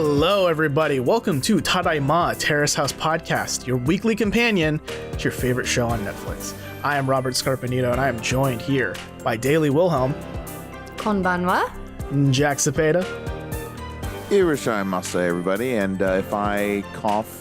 Hello, everybody. Welcome to Tadaima, Terrace House Podcast, your weekly companion to your favorite show on Netflix. I am Robert Scarpanito, and I am joined here by Daily Wilhelm, Konbanwa, Jack Cepeda, Irashaimasa, everybody, and if I cough,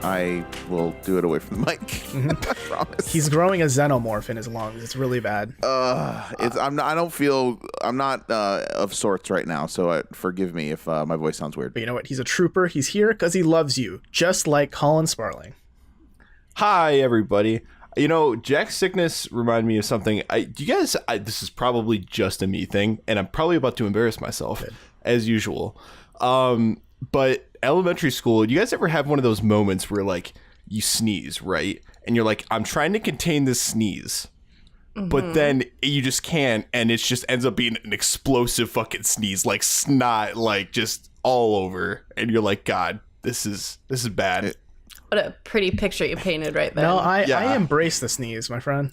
I will do it away from the mic. I promise. He's growing a xenomorph in his lungs. It's really bad. I'm not of sorts right now, so forgive me if my voice sounds weird. But you know what? He's a trooper. He's here because he loves you, just like Colin Sparling. Hi, everybody. You know, Jack's sickness reminded me of something. This is probably just a me thing, and I'm probably about to embarrass myself, as usual. But elementary school, do you guys ever have one of those moments where, like, you sneeze, right? And you're like, I'm trying to contain this sneeze. Mm-hmm. But then you just can't, and it just ends up being an explosive fucking sneeze, like snot, like just all over. And you're like, God, this is bad. what a pretty picture you painted right there. No, I embrace the sneeze, my friend.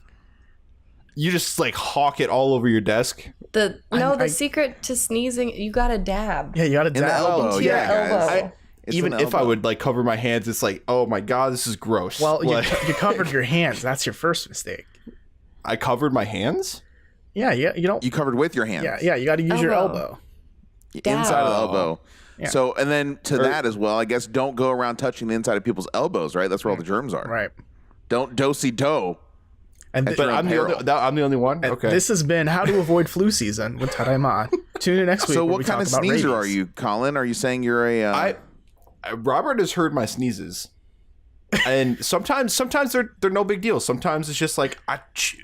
You just like hawk it all over your desk. The secret to sneezing, you gotta dab. Yeah, you gotta dab. Elbow, Into your guys. elbow. Even if I would like cover my hands, it's like, oh my God, this is gross. Well, like, you covered your hands. That's your first mistake. I covered my hands? Yeah, you don't. You covered with your hands. Yeah, you got to use your elbow. Inside of the elbow. Yeah. So, and then to that as well, I guess don't go around touching the inside of people's elbows, right? That's where all the germs are. Right. Don't do-si-do. But I'm the only one? Okay. This has been How to Avoid Flu Season with Tadaima. Tune in next week. So where what we kind of talk about sneezer rabies. are you, Colin? Are you saying you're a... Robert has heard my sneezes, and sometimes they're no big deal. Sometimes it's just like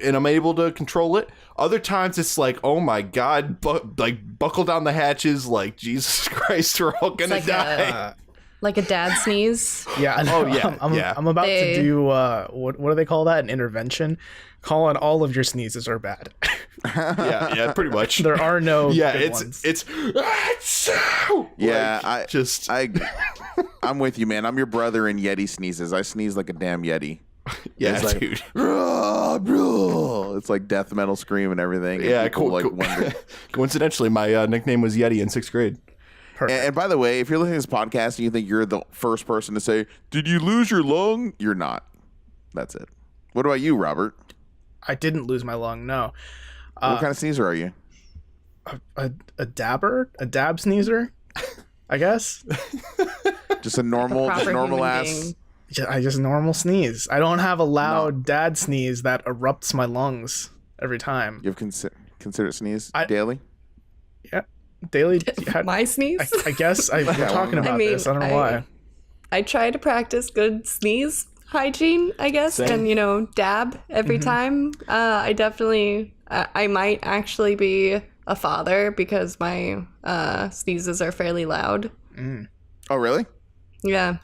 and I'm able to control it. Other times it's like, oh my God, buckle down the hatches, like Jesus Christ, we're all gonna die. Like a dad sneeze. Yeah. Oh yeah. I'm about to do what do they call that? An intervention. Colin, all of your sneezes are bad. yeah, pretty much. There are no good ones. I'm with you, man. I'm your brother in Yeti sneezes. I sneeze like a damn Yeti. Yeah, it's dude. It's like death metal scream and everything. Yeah, and cool. Coincidentally, my nickname was Yeti in 6th grade. And by the way, if you're listening to this podcast and you think you're the first person to say, "Did you lose your lung?" You're not. That's it. What about you, Robert? I didn't lose my lung. No. What kind of sneezer are you? A dabber? A dab sneezer? I guess. Just a normal ass. I just normal sneeze. I don't have a loud dad sneeze that erupts my lungs every time. You've considered sneeze daily? Yeah, daily. My sneeze? I guess we're talking about this. I don't know why. I try to practice good sneeze hygiene, I guess, Same. and dab every time. I definitely, I might actually be a father because my sneezes are fairly loud. Mm. Oh, really? Yeah.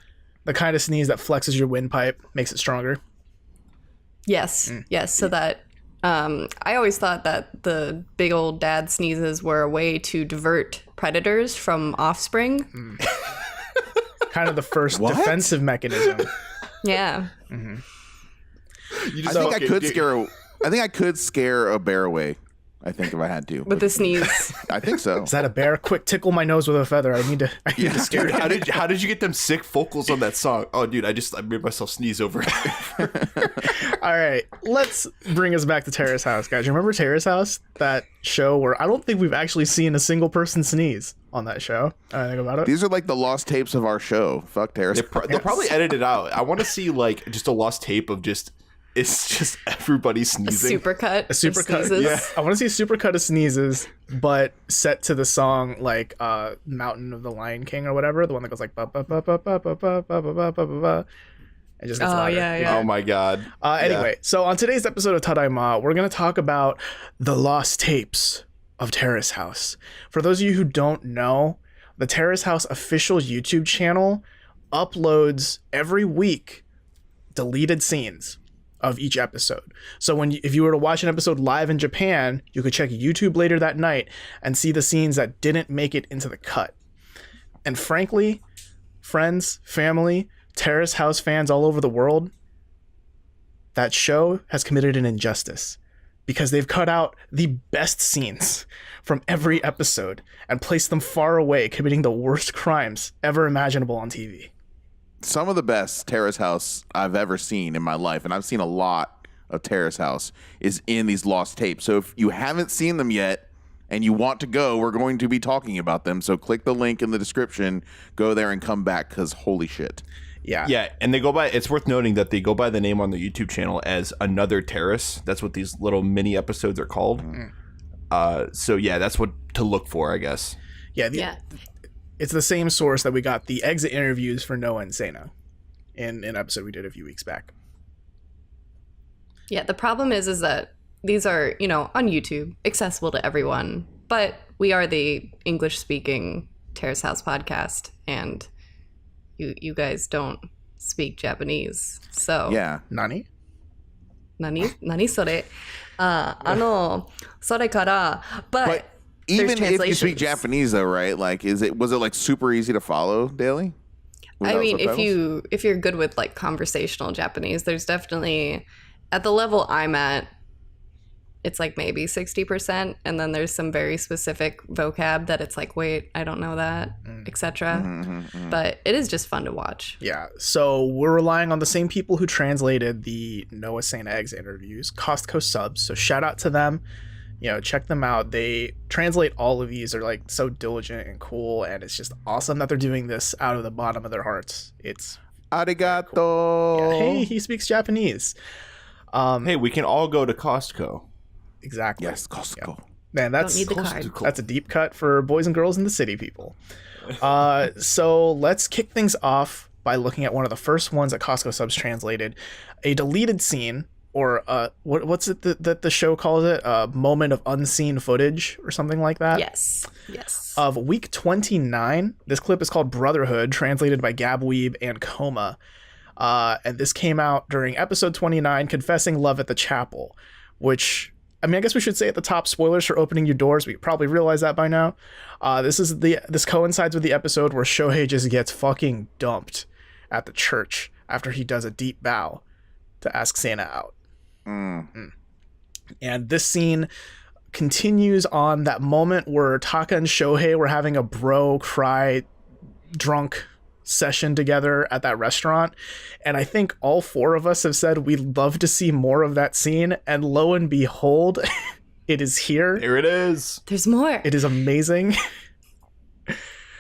The kind of sneeze that flexes your windpipe, makes it stronger. Yes. Yes. So that I always thought that the big old dad sneezes were a way to divert predators from offspring. Kind of the first defensive mechanism. Yeah. Mm-hmm. I think I could scare a bear away. I think if I had to. With the sneeze. I think so. Is that a bear? Quick, tickle my nose with a feather. I need to scare Dude, it. how did you get them sick vocals on that song? Oh, dude, I made myself sneeze over it. All right, let's bring us back to Terrace House, guys. Remember Terrace House? That show where I don't think we've actually seen a single person sneeze on that show. I think about it. These are like the lost tapes of our show. Fuck Terrace. They'll probably edit it out. I want to see like just a lost tape of it's just everybody sneezing. A supercut. A supercut. Yeah. I want to see a supercut of sneezes, but set to the song like Mountain of the Lion King or whatever, the one that goes like ba ba ba ba ba ba ba ba ba ba ba ba. It just gets louder. Yeah. Oh my God. Anyway, so on today's episode of Tadaima, we're going to talk about the lost tapes of Terrace House. For those of you who don't know, the Terrace House official YouTube channel uploads every week deleted scenes of each episode. So if you were to watch an episode live in Japan, you could check YouTube later that night and see the scenes that didn't make it into the cut. And frankly, friends, family, Terrace House fans all over the world, that show has committed an injustice. because they've cut out the best scenes from every episode and placed them far away, committing the worst crimes ever imaginable on TV. Some of the best Terrace House I've ever seen in my life, and I've seen a lot of Terrace House, is in these lost tapes. So if you haven't seen them yet and you want to go, we're going to be talking about them. So click the link in the description, go there and come back, because holy shit. Yeah, and they go by, it's worth noting that they go by the name on their YouTube channel as Another Terrace. That's what these little mini episodes are called. So yeah, that's what to look for, I guess. Yeah. It's the same source that we got the exit interviews for Noah and Sena in an episode we did a few weeks back. Yeah, the problem is that these are, on YouTube, accessible to everyone, but we are the English-speaking Terrace House podcast, and you guys don't speak Japanese, so Yeah. Nani? Nani sore? それから But even if you speak Japanese, though, right? Like, was it like super easy to follow, Daily? I mean, if you're good with like conversational Japanese, there's definitely, at the level I'm at, it's like maybe 60%, and then there's some very specific vocab that it's like, wait, I don't know that, etc. But it is just fun to watch. Yeah, so we're relying on the same people who translated the Noah Sena Eggs interviews, Costco subs. So shout out to them. Check them out. They translate all of these. They're like so diligent and cool, and it's just awesome that they're doing this out of the bottom of their hearts. It's Arigato. cool. Yeah, hey, he speaks Japanese. Hey, we can all go to Costco. Exactly. Yes, Costco. Yeah. Man, that's Don't need the card. that's a deep cut for boys and girls in the city, people. So let's kick things off by looking at one of the first ones that Costco subs translated, a deleted scene, or what's it that the show calls it, a moment of unseen footage or something like that. Yes. Of week 29. This clip is called Brotherhood, translated by Gabweeb and Coma. And this came out during episode 29, Confessing Love at the Chapel, which, I mean, I guess we should say at the top, spoilers for Opening Your Doors. We probably realize that by now. This coincides with the episode where Shohei just gets fucking dumped at the church after he does a deep bow to ask Santa out. And this scene continues on that moment where Taka and Shohei were having a bro cry drunk session together at that restaurant, and I think all four of us have said we'd love to see more of that scene, and lo and behold, it is here. There it is. There's more. It is amazing.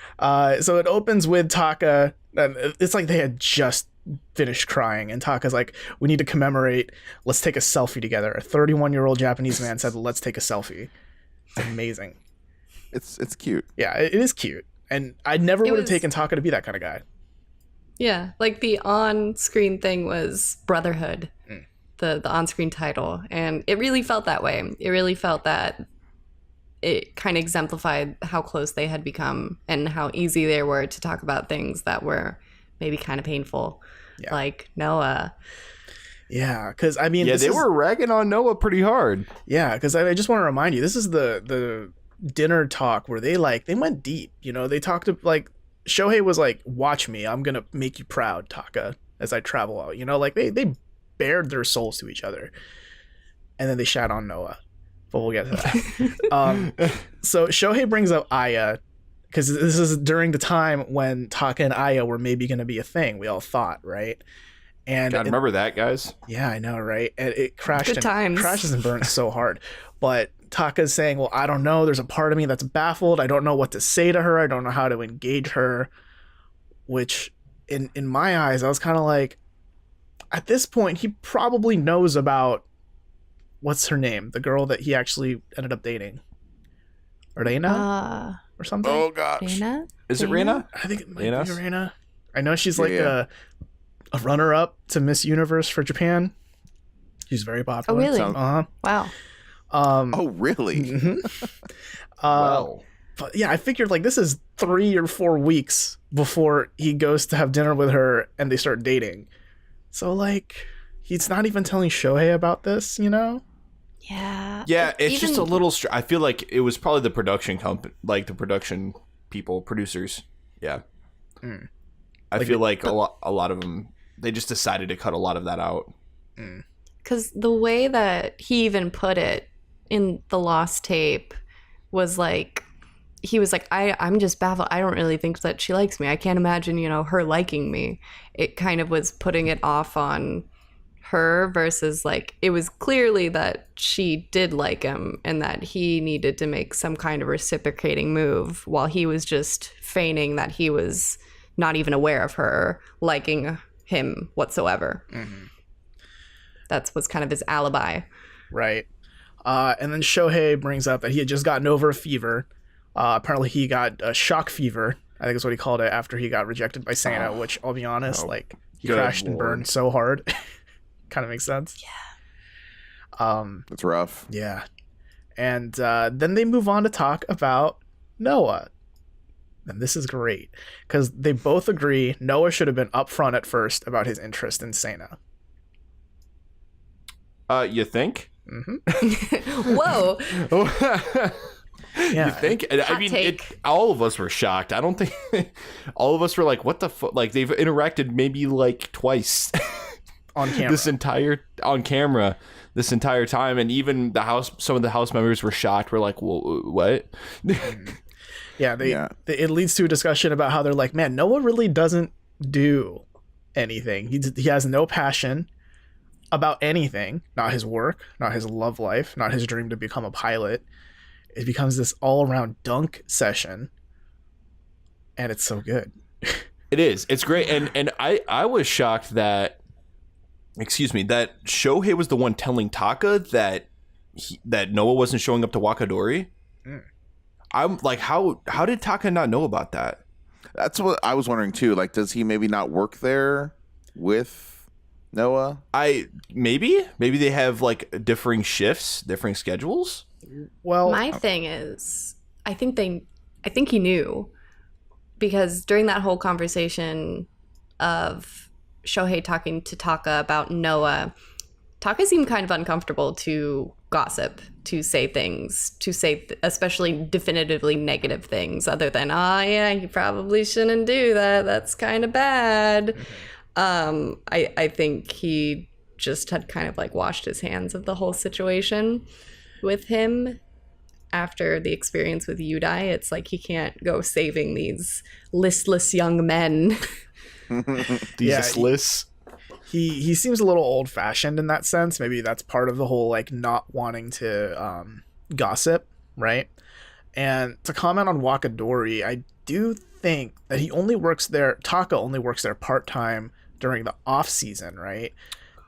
So it opens with Taka, and it's like they had just finished crying, and Taka's like, we need to commemorate, let's take a selfie together. A 31-year-old Japanese man said, let's take a selfie. It's amazing. It's cute. Yeah, it is cute. And I never would have taken Taka to be that kind of guy. Yeah, like the on-screen thing was Brotherhood, the on-screen title, and it really felt that way. It really felt that it kind of exemplified how close they had become and how easy they were to talk about things that were maybe kind of painful, like Noah. Yeah, because I mean, they were ragging on Noah pretty hard. Yeah, because I just want to remind you, this is the dinner talk where they went deep. They talked to, like, Shohei was like, watch me, I'm gonna make you proud, Taka, as I travel out. They bared their souls to each other, and then they shat on Noah, but we'll get to that. So Shohei brings up Aya, because this is during the time when Taka and Aya were maybe going to be a thing, we all thought, right? And God, remember that, guys? Yeah, I know, right? And it crashes and burns so hard. But Taka's saying, well, I don't know. There's a part of me that's baffled. I don't know what to say to her. I don't know how to engage her. Which, in my eyes, I was kind of like, at this point, he probably knows about, what's her name? The girl that he actually ended up dating. Reina? Or something? Oh, gosh. Reina? Is it Reina? I think it might Reina? be Reina. I know she's like a runner-up to Miss Universe for Japan. She's very popular. Oh, really? Uh-huh. Wow. Oh, really? Well, but yeah, I figured like this is 3 or 4 weeks before he goes to have dinner with her and they start dating. So like, he's not even telling Shohei about this, Yeah. Yeah, it's just a little. I feel like it was probably the production company, like the production people, producers. Yeah. I feel like a lot of them, they just decided to cut a lot of that out. because the way that he even put it in the lost tape was like, he was like, I'm just baffled. I don't really think that she likes me. I can't imagine, her liking me. It kind of was putting it off on her versus like, it was clearly that she did like him and that he needed to make some kind of reciprocating move while he was just feigning that he was not even aware of her liking him whatsoever. Mm-hmm. That was kind of his alibi. Right. And then Shohei brings up that he had just gotten over a fever. Apparently he got a shock fever, I think is what he called it, after he got rejected by Sana, which I'll be honest, like he crashed and burned so hard. Kind of makes sense. Yeah. It's rough. Yeah. And then they move on to talk about Noah. And this is great because they both agree Noah should have been upfront at first about his interest in Sana. You think? Mm-hmm. Whoa. Yeah. You think? I mean, take. all of us were shocked. I don't think all of us were like, "What the fuck?" Like they've interacted maybe like twice On camera. on camera this entire time, and even some of the house members were shocked. We're like, "Whoa, what?" Yeah, it leads to a discussion about how they're like, man, Noah really doesn't do anything. He has no passion about anything, not his work, not his love life, not his dream to become a pilot. It becomes this all-around dunk session, and it's so good. It is. It's great, and I was shocked that, that Shohei was the one telling Taka that Noah wasn't showing up to Wakadori. Mm. I'm like, how did Taka not know about that? That's what I was wondering too. Like, does he maybe not work there with Noah? Maybe they have like differing shifts, differing schedules. Well, My thing is, I think he knew, because during that whole conversation of Shohei talking to Taka about Noah, Taka seemed kind of uncomfortable to gossip, to say things, especially definitively negative things, other than, you probably shouldn't do that. That's kind of bad. I think he just had kind of like washed his hands of the whole situation with him after the experience with Yudai. It's like he can't go saving these listless young men. Listless. He seems a little old-fashioned in that sense. Maybe that's part of the whole like not wanting to gossip, right? And to comment on Wakadori, I do think that Taka only works there part-time during the off-season, right?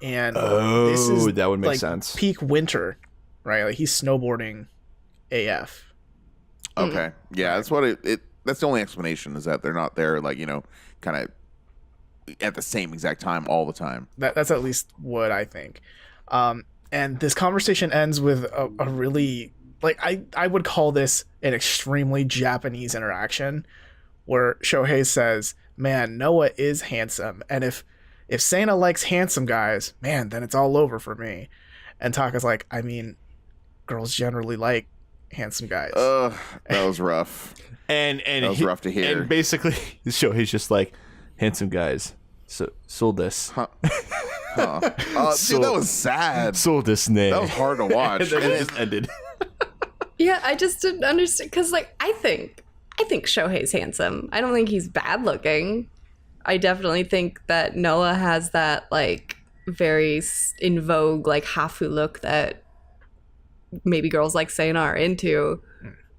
And this is that would make like sense. Peak winter, right? Like he's snowboarding AF. Okay. Yeah, that's what that's the only explanation, is that they're not there, like, kind of at the same exact time all the time. That's at least what I think. And this conversation ends with a really, like, I would call this an extremely Japanese interaction, where Shohei says, man, Noah is handsome, and if Sana likes handsome guys, man, then it's all over for me. And Taka's like, I mean, girls generally like handsome guys. That was rough. And that was rough to hear. And basically, Shohei's just like, handsome guys. So sold this. Huh. Dude, that was sad. Sold this name. That was hard to watch. And then it just ended. Yeah, I just didn't understand, because like I think Shohei's handsome. I don't think he's bad looking. I definitely think that Noah has that like very in vogue like hafu look that maybe girls like Sana are into,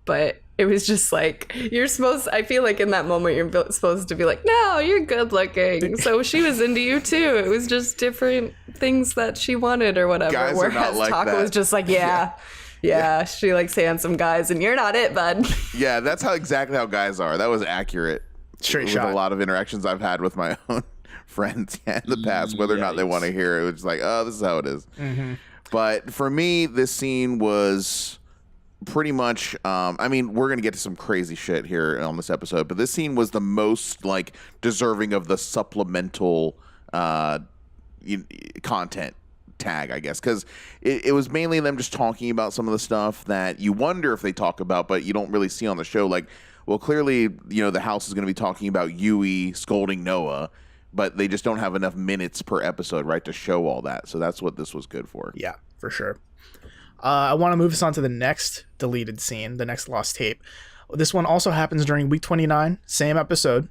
but it was just like, I feel like in that moment you're supposed to be like, no, you're good looking. So she was into you too. It was just different things that she wanted or whatever. Guys are not Whereas like Taka that. was just like, yeah, she likes handsome guys and you're not it, bud. Yeah, that's exactly how guys are. That was accurate. Straight with shot. a lot of interactions I've had with my own friends in the past, whether or not they want to hear it. It was just like, oh, this is how it is. Mm-hmm. But for me, this scene was pretty much, I mean, we're going to get to some crazy shit here on this episode, but this scene was the most like deserving of the supplemental content tag, I guess, because it was mainly them just talking about some of the stuff that you wonder if they talk about, but you don't really see on the show. Like, well, clearly, the house is going to be talking about Yui scolding Noah, but they just don't have enough minutes per episode, right, to show all that. So that's what this was good for. Yeah, for sure. I want to move us on to the next deleted scene, the next lost tape. This one also happens during week 29, same episode.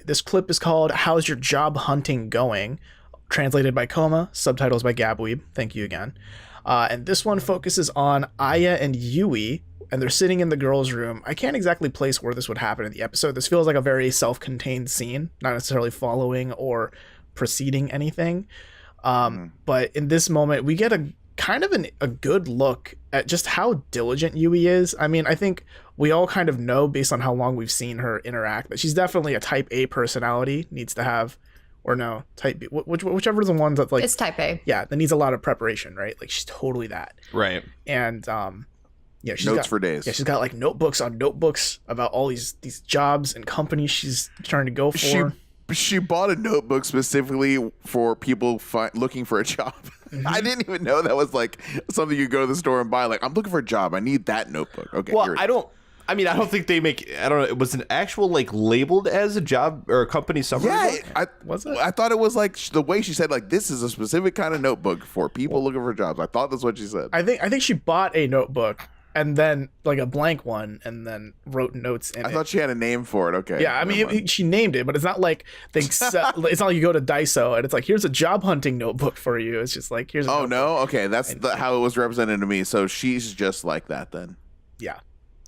This clip is called "How's Your Job Hunting Going?" Translated by Coma, subtitles by Gabweeb. Thank you again. And this one focuses on Aya and Yui, and they're sitting in the girls' room. I can't exactly place where this would happen in the episode. This feels like a very self-contained scene, not necessarily following or preceding anything. But in this moment, we get a kind of a good look at just how diligent Yui is. I mean, I think we all kind of know based on how long we've seen her interact that she's definitely a type A personality, needs to have, or no, type B, whichever the one that like, It's type A. yeah, that needs a lot of preparation, right? Like she's totally that. Right. And yeah, she's Notes got, for days. Yeah, she's got like notebooks on notebooks about all these jobs and companies she's trying to go for. She bought a notebook specifically for people looking for a job. I didn't even know that was like something you go to the store and buy. Like, I'm looking for a job. I need that notebook. Okay. Well, I don't think they make. I don't know. It was an actual like labeled as a job or a company summary. Yeah, Was it? I thought it was like the way she said, like, this is a specific kind of notebook for people looking for jobs. I thought that's what she said. I think she bought a notebook and then like a blank one and then wrote notes in it. I thought she had a name for it. Okay. Yeah, I mean, she named it, but it's not like it's not like you go to Daiso and it's like, here's a job hunting notebook for you. It's just like, here's a notebook. No? Okay, that's how it was represented to me. So she's just like that then. Yeah.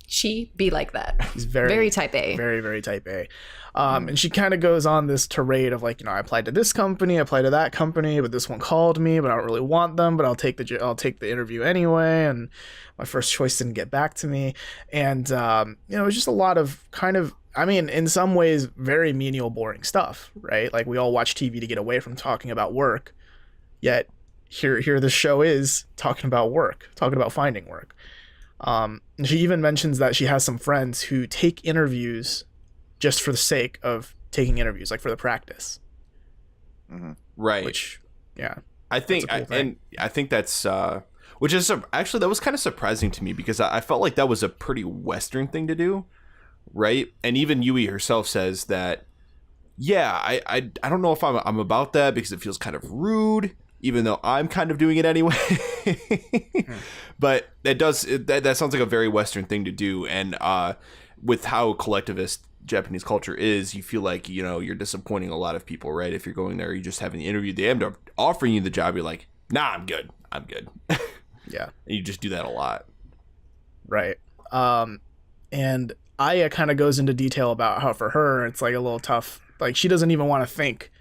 She be like that. He's very type A. Very, very type A. And she kind of goes on this tirade of like, I applied to this company, I applied to that company, but this one called me, but I don't really want them, but I'll take the interview anyway. And my first choice didn't get back to me. And, it's just a lot of kind of, I mean, in some ways, very menial, boring stuff, right? Like we all watch TV to get away from talking about work. Yet here the show is talking about work, talking about finding work. She even mentions that she has some friends who take interviews just for the sake of taking interviews, like for the practice. Mm-hmm. Right. Which, yeah. I think, That's a cool thing. and I think that's, which is actually, that was kind of surprising to me because I felt like that was a pretty Western thing to do. Right. And even Yui herself says that, yeah, I don't know if I'm about that because it feels kind of rude, even though I'm kind of doing it anyway. But that sounds like a very Western thing to do. And with how collectivist Japanese culture is, you feel like, you're disappointing a lot of people, right? If you're going there, you just have an interview, they end up offering you the job. You're like, nah, I'm good. Yeah. And you just do that a lot. Right. And Aya kind of goes into detail about how for her, it's like a little tough. Like she doesn't even want to think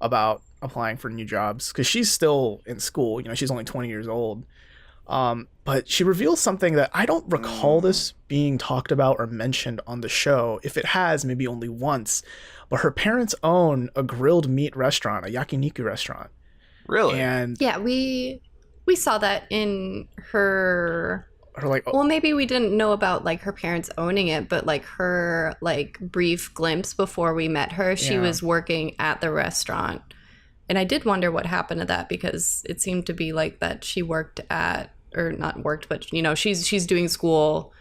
about applying for new jobs because she's still in school. She's only 20 years old. But she reveals something that I don't recall this being talked about or mentioned on the show. If it has, maybe only once. But her parents own a grilled meat restaurant, a yakiniku restaurant. Really? And Yeah, we saw that in her. her like, Well, maybe we didn't know about like her parents owning it, but like her like brief glimpse before we met her, she Yeah. was working at the restaurant. And I did wonder what happened to that because it seemed to be like that she worked at, or not worked, but she's doing school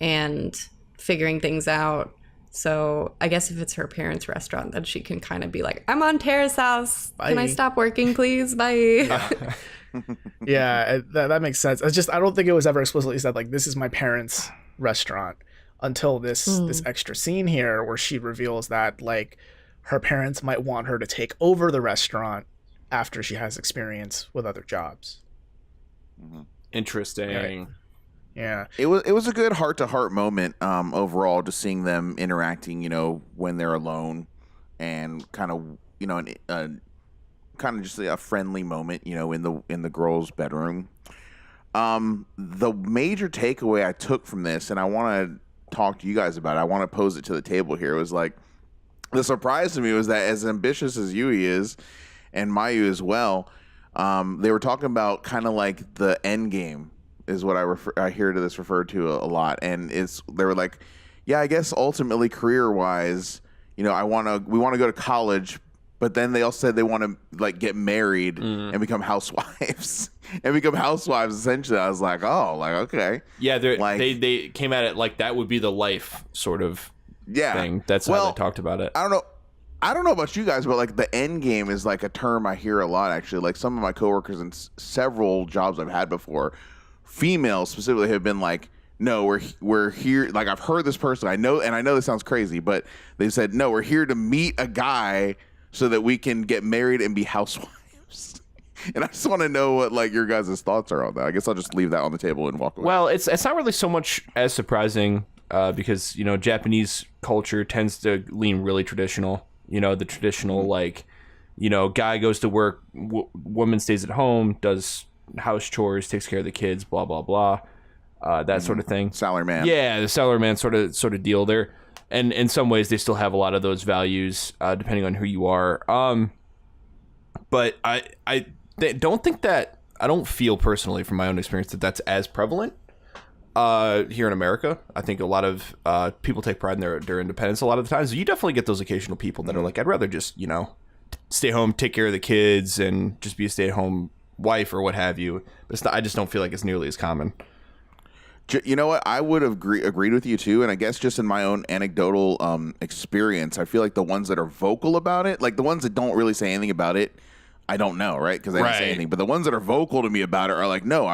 and figuring things out. So I guess if it's her parents' restaurant, then she can kind of be like, I'm on Terrace House. Can I Bye. stop working, please? Bye. yeah, that makes sense. It's just I don't think it was ever explicitly said like this is my parents' restaurant until this extra scene here where she reveals that like her parents might want her to take over the restaurant after she has experience with other jobs. Interesting. Right. Yeah. It was a good heart to heart moment overall, just seeing them interacting, when they're alone, and kind of kind of just a friendly moment, in the girls' bedroom. The major takeaway I took from this, and I want to talk to you guys about it, I want to pose it to the table here, was like the surprise to me was that as ambitious as Yui is, and Mayu as well, they were talking about kind of like the end game is what I hear to this referred to a lot, and they were like, yeah, I guess ultimately career wise, we want to go to college, but then they all said they want to like get married and become housewives essentially. I was like, oh, like okay, Yeah, like, they came at it like that would be the life sort of yeah thing. That's how they talked about it. I don't know. I don't know about you guys, but like the end game is like a term I hear a lot. Actually, like some of my coworkers in several jobs I've had before, females specifically have been like, no, we're here. Like I've heard this person, I know this sounds crazy, but they said, no, we're here to meet a guy so that we can get married and be housewives. And I just want to know what like your guys' thoughts are on that. I guess I'll just leave that on the table and walk away. Well, it's not really so much as surprising because, you know, Japanese culture tends to lean really traditional. You know, the traditional, like, you know, guy goes to work, woman stays at home, does house chores, takes care of the kids, blah, blah, blah, that sort of thing. Salaryman. Yeah, the salaryman sort of deal there. And in some ways, they still have a lot of those values, depending on who you are. But I don't think that, I don't feel personally from my own experience that that's as prevalent here in America. I think a lot of people take pride in their independence a lot of the times. You definitely get those occasional people that are like, I'd rather just, you know, stay home, take care of the kids, and just be a stay-at-home wife or what have you. But it's not, I just don't feel like it's nearly as common. You know what? I would have agreed with you too, and I guess just in my own anecdotal experience, I feel like the ones that are vocal about it, like the ones that don't really say anything about it, I don't know, right? Because they don't say anything. But the ones that are vocal to me about it are like, no,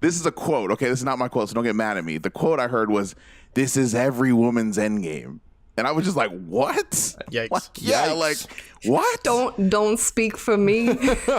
this is a quote. Okay, this is not my quote, so don't get mad at me. The quote I heard was, "This is every woman's endgame," and I was just like, "What? Yikes! Like, yeah, like what? Don't speak for me.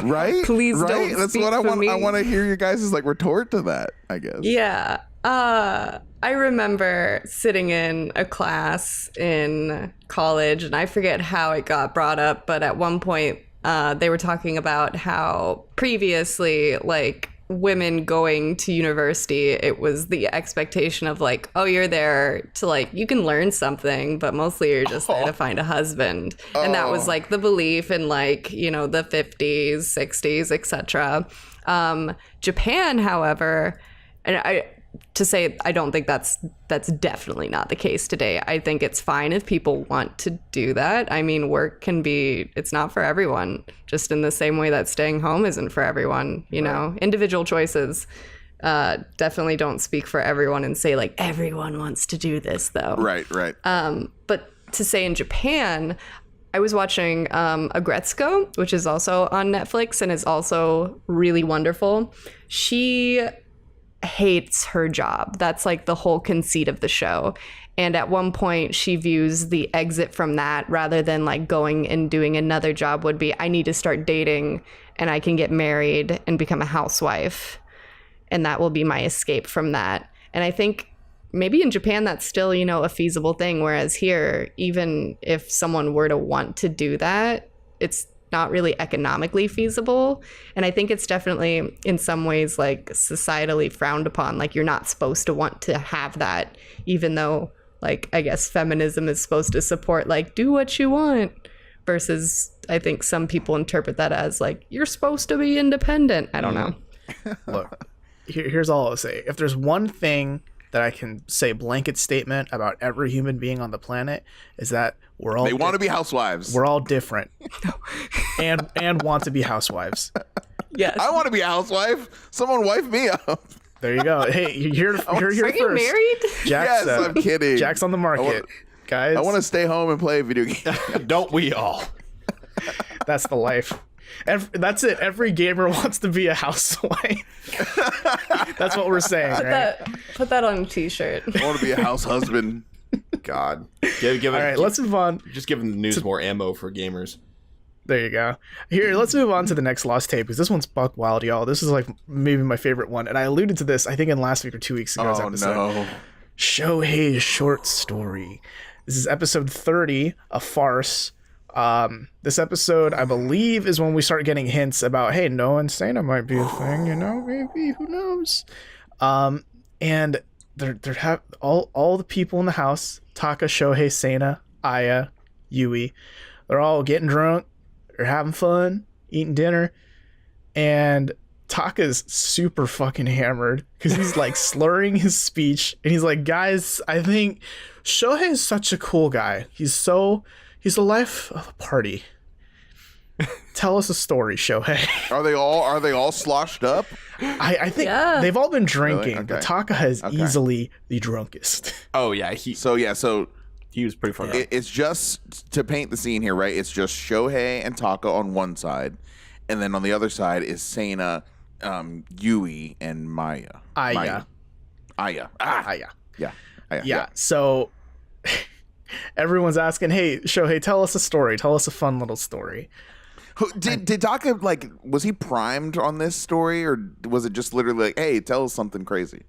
Right? Please right? don't. That's speak what I for want. me. I want to hear your guys' like retort to that. I guess. Yeah. I remember sitting in a class in college, and I forget how it got brought up, but at one point they were talking about how previously, like, women going to university, it was the expectation of like, oh, you're there to like, you can learn something, but mostly you're just there to find a husband. And that was like the belief in like, you know, the 50s, 60s, etc. Japan, however, and I don't think that's definitely not the case today. I think it's fine if people want to do that. I mean, work can be, it's not for everyone, just in the same way that staying home isn't for everyone, you know. Individual choices definitely don't speak for everyone and say like everyone wants to do this though. Right. But to say in Japan, I was watching Agretsuko, which is also on Netflix and is also really wonderful. She hates her job. That's like the whole conceit of the show. And at one point she views the exit from that, rather than like going and doing another job, would be, I need to start dating and I can get married and become a housewife. And that will be my escape from that. And I think maybe in Japan that's still, you know, a feasible thing. Whereas here, even if someone were to want to do that, it's not really economically feasible. And I think it's definitely in some ways like societally frowned upon. Like you're not supposed to want to have that, even though like I guess feminism is supposed to support like do what you want, versus I think some people interpret that as like you're supposed to be independent. I don't know. Look, here's all I'll say. If there's one thing that I can say blanket statement about every human being on the planet, is that we're all, they want to be housewives. We're all different and want to be housewives. Yes. I want to be a housewife. Someone wife me up. There you go. Hey, you're here Are first. you married? Jack's, Yes, I'm kidding. Jack's on the market. Guys, I want to stay home and play video games. Don't we all? that's the life. That's it. Every gamer wants to be a housewife. That's what we're saying, right? Put that on a t-shirt. I want to be a house husband. God. Give All right, let's move on. Just giving the news more ammo for gamers. There you go. Here, let's move on to the next lost tape, because this one's buck wild, y'all. This is like maybe my favorite one, and I alluded to this I think in last week or 2 weeks ago's episode. No. Shohei's short story. This is episode 30, a farce. This episode, I believe, is when we start getting hints about, hey, Noah and Sana might be a thing, you know, maybe, who knows? And they're have all the people in the house, Taka, Shohei, Sana, Aya, Yui, they're all getting drunk, they're having fun, eating dinner, and Taka's super fucking hammered because he's like slurring his speech, and he's like, guys, I think Shohei is such a cool guy. He's the life of a party. Tell us a story, Shohei. Are they all sloshed up? I think they've all been drinking, Really? Okay. but Taka is easily the drunkest. Oh yeah, So He was pretty fun. It's just to paint the scene here, right? It's just Shohei and Taka on one side, and then on the other side is Sana, Yui, and Maya. Aya. Yeah. So everyone's asking, hey, Shohei, tell us a story. Tell us a fun little story. Did Taka, like, was he primed on this story, or was it just literally like, hey, tell us something crazy?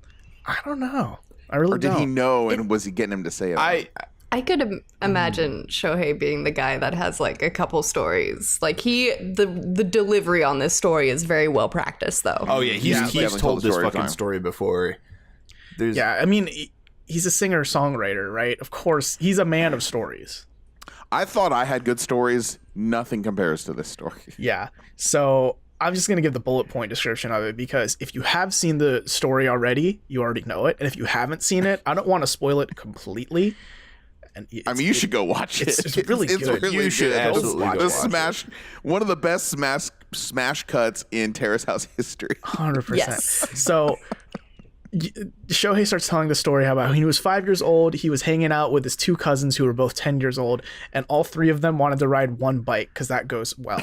I don't know. I really don't. Or did don't. he know, and was he getting him to say it? I could imagine Shohei being the guy that has like a couple stories. Like the delivery on this story is very well practiced, though. Oh yeah, he's told this fucking story before. I mean, he's a singer-songwriter, right? Of course, he's a man of stories. I thought I had good stories. Nothing compares to this story. Yeah. So I'm just going to give the bullet point description of it, because if you have seen the story already, you already know it. And if you haven't seen it, I don't want to spoil it completely. And I mean, you should go watch it. It's really good. Really you should absolutely go watch it. One of the best smash cuts in Terrace House history. 100%. Yes. So Shohei starts telling the story how about he was 5 years old. He was hanging out with his two cousins who were both 10 years old, and all three of them wanted to ride one bike because that goes well.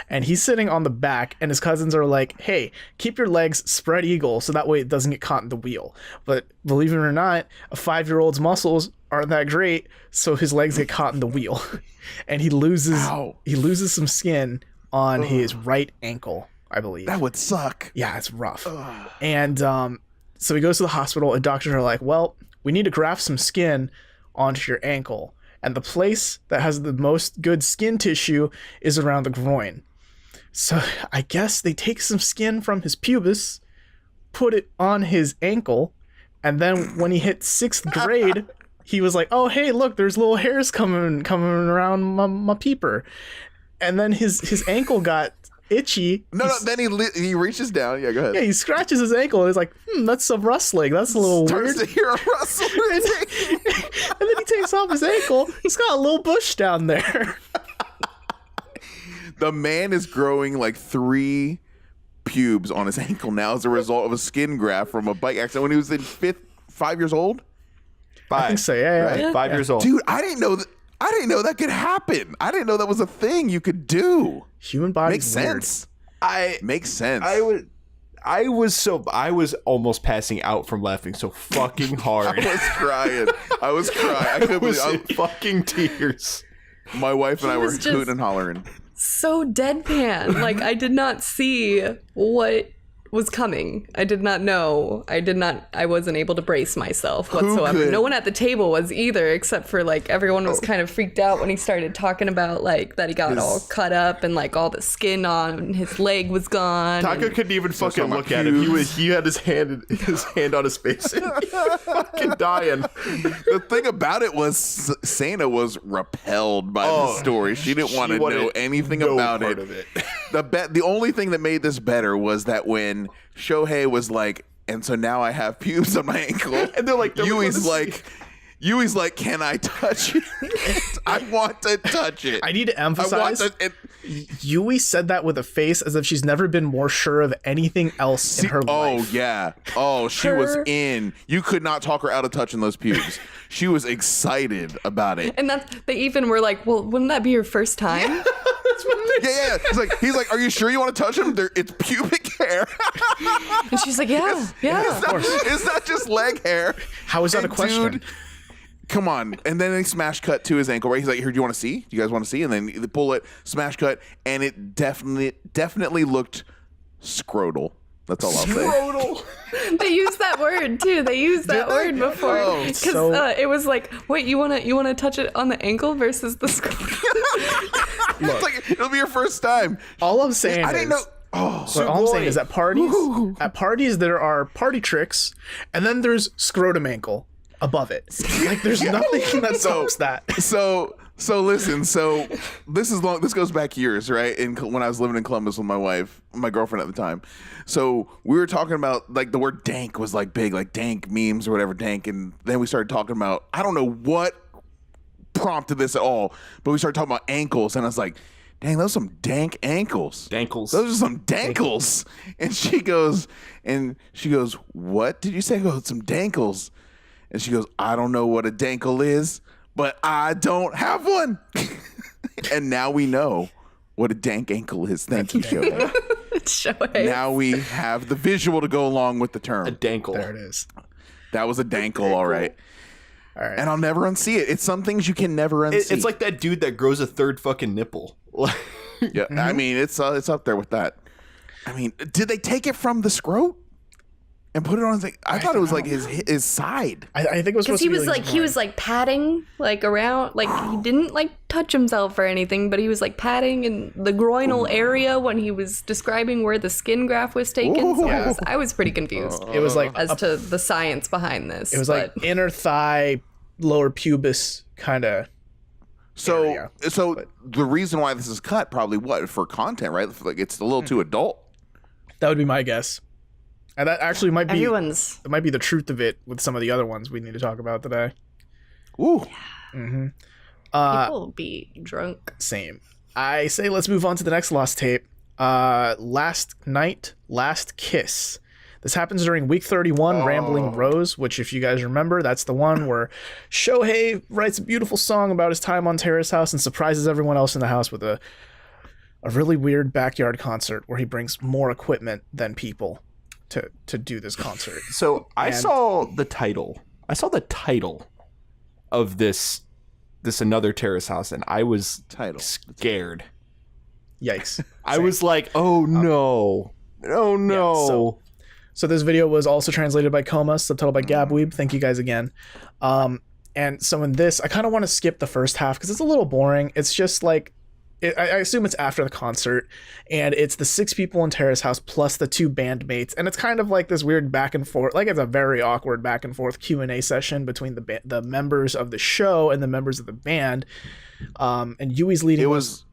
And he's sitting on the back, and his cousins are like, hey, keep your legs spread eagle so that way it doesn't get caught in the wheel. But believe it or not, a 5-year-old's muscles aren't that great, so his legs get caught in the wheel. And he loses some skin on his right ankle, I believe. That would suck. Yeah, it's rough. And so he goes to the hospital, and doctors are like, well, we need to graft some skin onto your ankle. And the place that has the most good skin tissue is around the groin. So I guess they take some skin from his pubis, put it on his ankle, and then when he hit 6th grade, he was like, oh, hey, look, there's little hairs coming around my peeper. And then his ankle got itchy. No, then he reaches down. Yeah, go ahead. Yeah, he scratches his ankle and he's like, that's some rustling. That's a little weird. Starts to hear a rustle. And then he takes off his ankle. He's got a little bush down there. The man is growing like 3 pubes on his ankle now as a result of a skin graft from a bike accident when he was in 5 years old. 5. I think so, yeah. Right? 5 years old. Dude, I didn't know that could happen. I didn't know that was a thing you could do. Human body Makes sense. Makes sense. I was almost passing out from laughing so fucking hard. I was crying. I couldn't was believe in fucking tears. My wife and I were was just- hooting and hollering. So deadpan. Like, I did not see what was coming. I did not know. I wasn't able to brace myself whatsoever. No one at the table was either, except for like everyone was kind of freaked out when he started talking about like that he got all cut up and like all the skin on his leg was gone. Taka couldn't even fucking look at him. He had his hand on his face. Fucking dying. The thing about it was Sana was repelled by the story. She didn't want to know anything about it. The only thing that made this better was that when Shohei was like, and so now I have pubes on my ankle, and they're like, Yui's like, can I touch it? I want to touch it. I need to emphasize, Yui said that with a face as if she's never been more sure of anything else in her life. Oh, yeah. Oh, she was in. You could not talk her out of touching those pubes. She was excited about it. And they even were like, well, wouldn't that be your first time? Yeah. Yeah. He's like, are you sure you want to touch him? It's pubic hair. And she's like, yeah. It's not just leg hair. How is that a question? Dude, come on. And then they smash cut to his ankle, right? He's like, here, do you want to see? Do you guys want to see? And then they pull it, smash cut, and it definitely looked scrotal. That's all I'll say. Scrotal. They used that word too. They used that word before because it was like, wait, you wanna touch it on the ankle versus the scrotum? It's like it'll be your first time. All I'm saying I didn't know. What I'm saying is at parties there are party tricks, and then there's scrotum ankle above it. Like there's nothing that tops that. So listen. So this is long. This goes back years, right? When I was living in Columbus with my wife, my girlfriend at the time. So we were talking about like the word dank was like big, like dank memes or whatever, dank. And then we started talking about, I don't know what prompted this at all, but we started talking about ankles, and I was like, dang, those are some dank ankles. Dankles. Those are some dankles. And she goes, what did you say? I go, some dankles. And she goes, I don't know what a dankle is, but I don't have one. And now we know what a dank ankle is. Thank you, Shohei. Shohei. Now we have the visual to go along with the term. A dankle. There it is. That was a dankle, all right. All right. And I'll never unsee it. It's some things you can never unsee. It's like that dude that grows a third fucking nipple. Yeah, I mean, it's up there with that. I mean, did they take it from the scrot and put it on? I thought it was like his side. I think it was supposed Because to be he was like patting like around, like he didn't like touch himself or anything, but he was like patting in the groinal area when he was describing where the skin graft was taken. So I was pretty confused It was like as to the science behind this. it was like inner thigh, lower pubis kind of. So the reason why this is cut probably for content, right? Like it's a little too adult. That would be my guess. And that actually might be everyone's. it might be the truth of it with some of the other ones we need to talk about today. Ooh. People be drunk. Same. I say let's move on to the next lost tape. Last Night, Last Kiss. This happens during week 31, Rambling Rose, which if you guys remember, that's the one where Shohei writes a beautiful song about his time on Terrace House and surprises everyone else in the house with a really weird backyard concert where he brings more equipment than people to do this concert. So I saw the title. I saw the title of this Another Terrace House, and I was scared. Yikes. I was like, oh no. Oh no. Yeah, so this video was also translated by Coma, subtitled by Gabweeb. Thank you guys again. And so in this, I kind of want to skip the first half because it's a little boring. It's just like, I assume it's after the concert, and it's the 6 people in Terrace House plus the 2 bandmates, and it's kind of like this weird back and forth, like it's a very awkward back and forth Q&A session between the members of the show and the members of the band. And Yui's leading. It was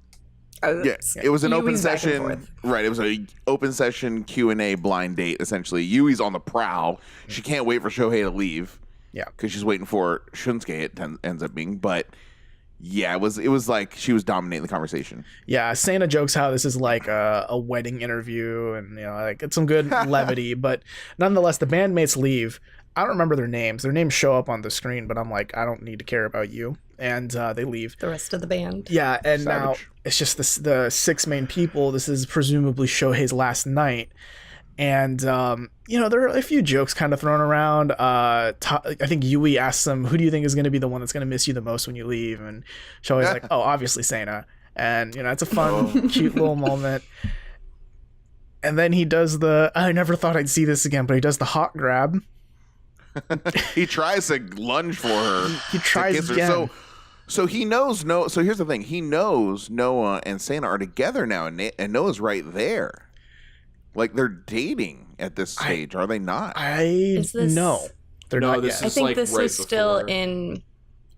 an open session, right? It was a open session Q&A blind date essentially. Yui's on the prowl. She can't wait for Shohei to leave. Yeah, because she's waiting for Shunsuke. It ends up being, but. Yeah, it was like she was dominating the conversation. Yeah, Sana jokes how this is like a wedding interview, and like it's some good levity, but nonetheless, the bandmates leave. I don't remember their names. Their names show up on the screen, but I'm like, I don't need to care about you, and they leave. The rest of the band. Yeah, and now it's just the 6 main people. This is presumably Shohei's last night. And, there are a few jokes kind of thrown around. I think Yui asks him, who do you think is going to be the one that's going to miss you the most when you leave? And Shohei's like, oh, obviously Sana. And, it's a fun, cute little moment. And then he does I never thought I'd see this again, but he does the hot grab. He tries to lunge for her. He tries again. So he knows So here's the thing. He knows Noah and Sana are together now, and Noah's right there. Like they're dating at this stage, are they not? No, they're not yet. I think this was still in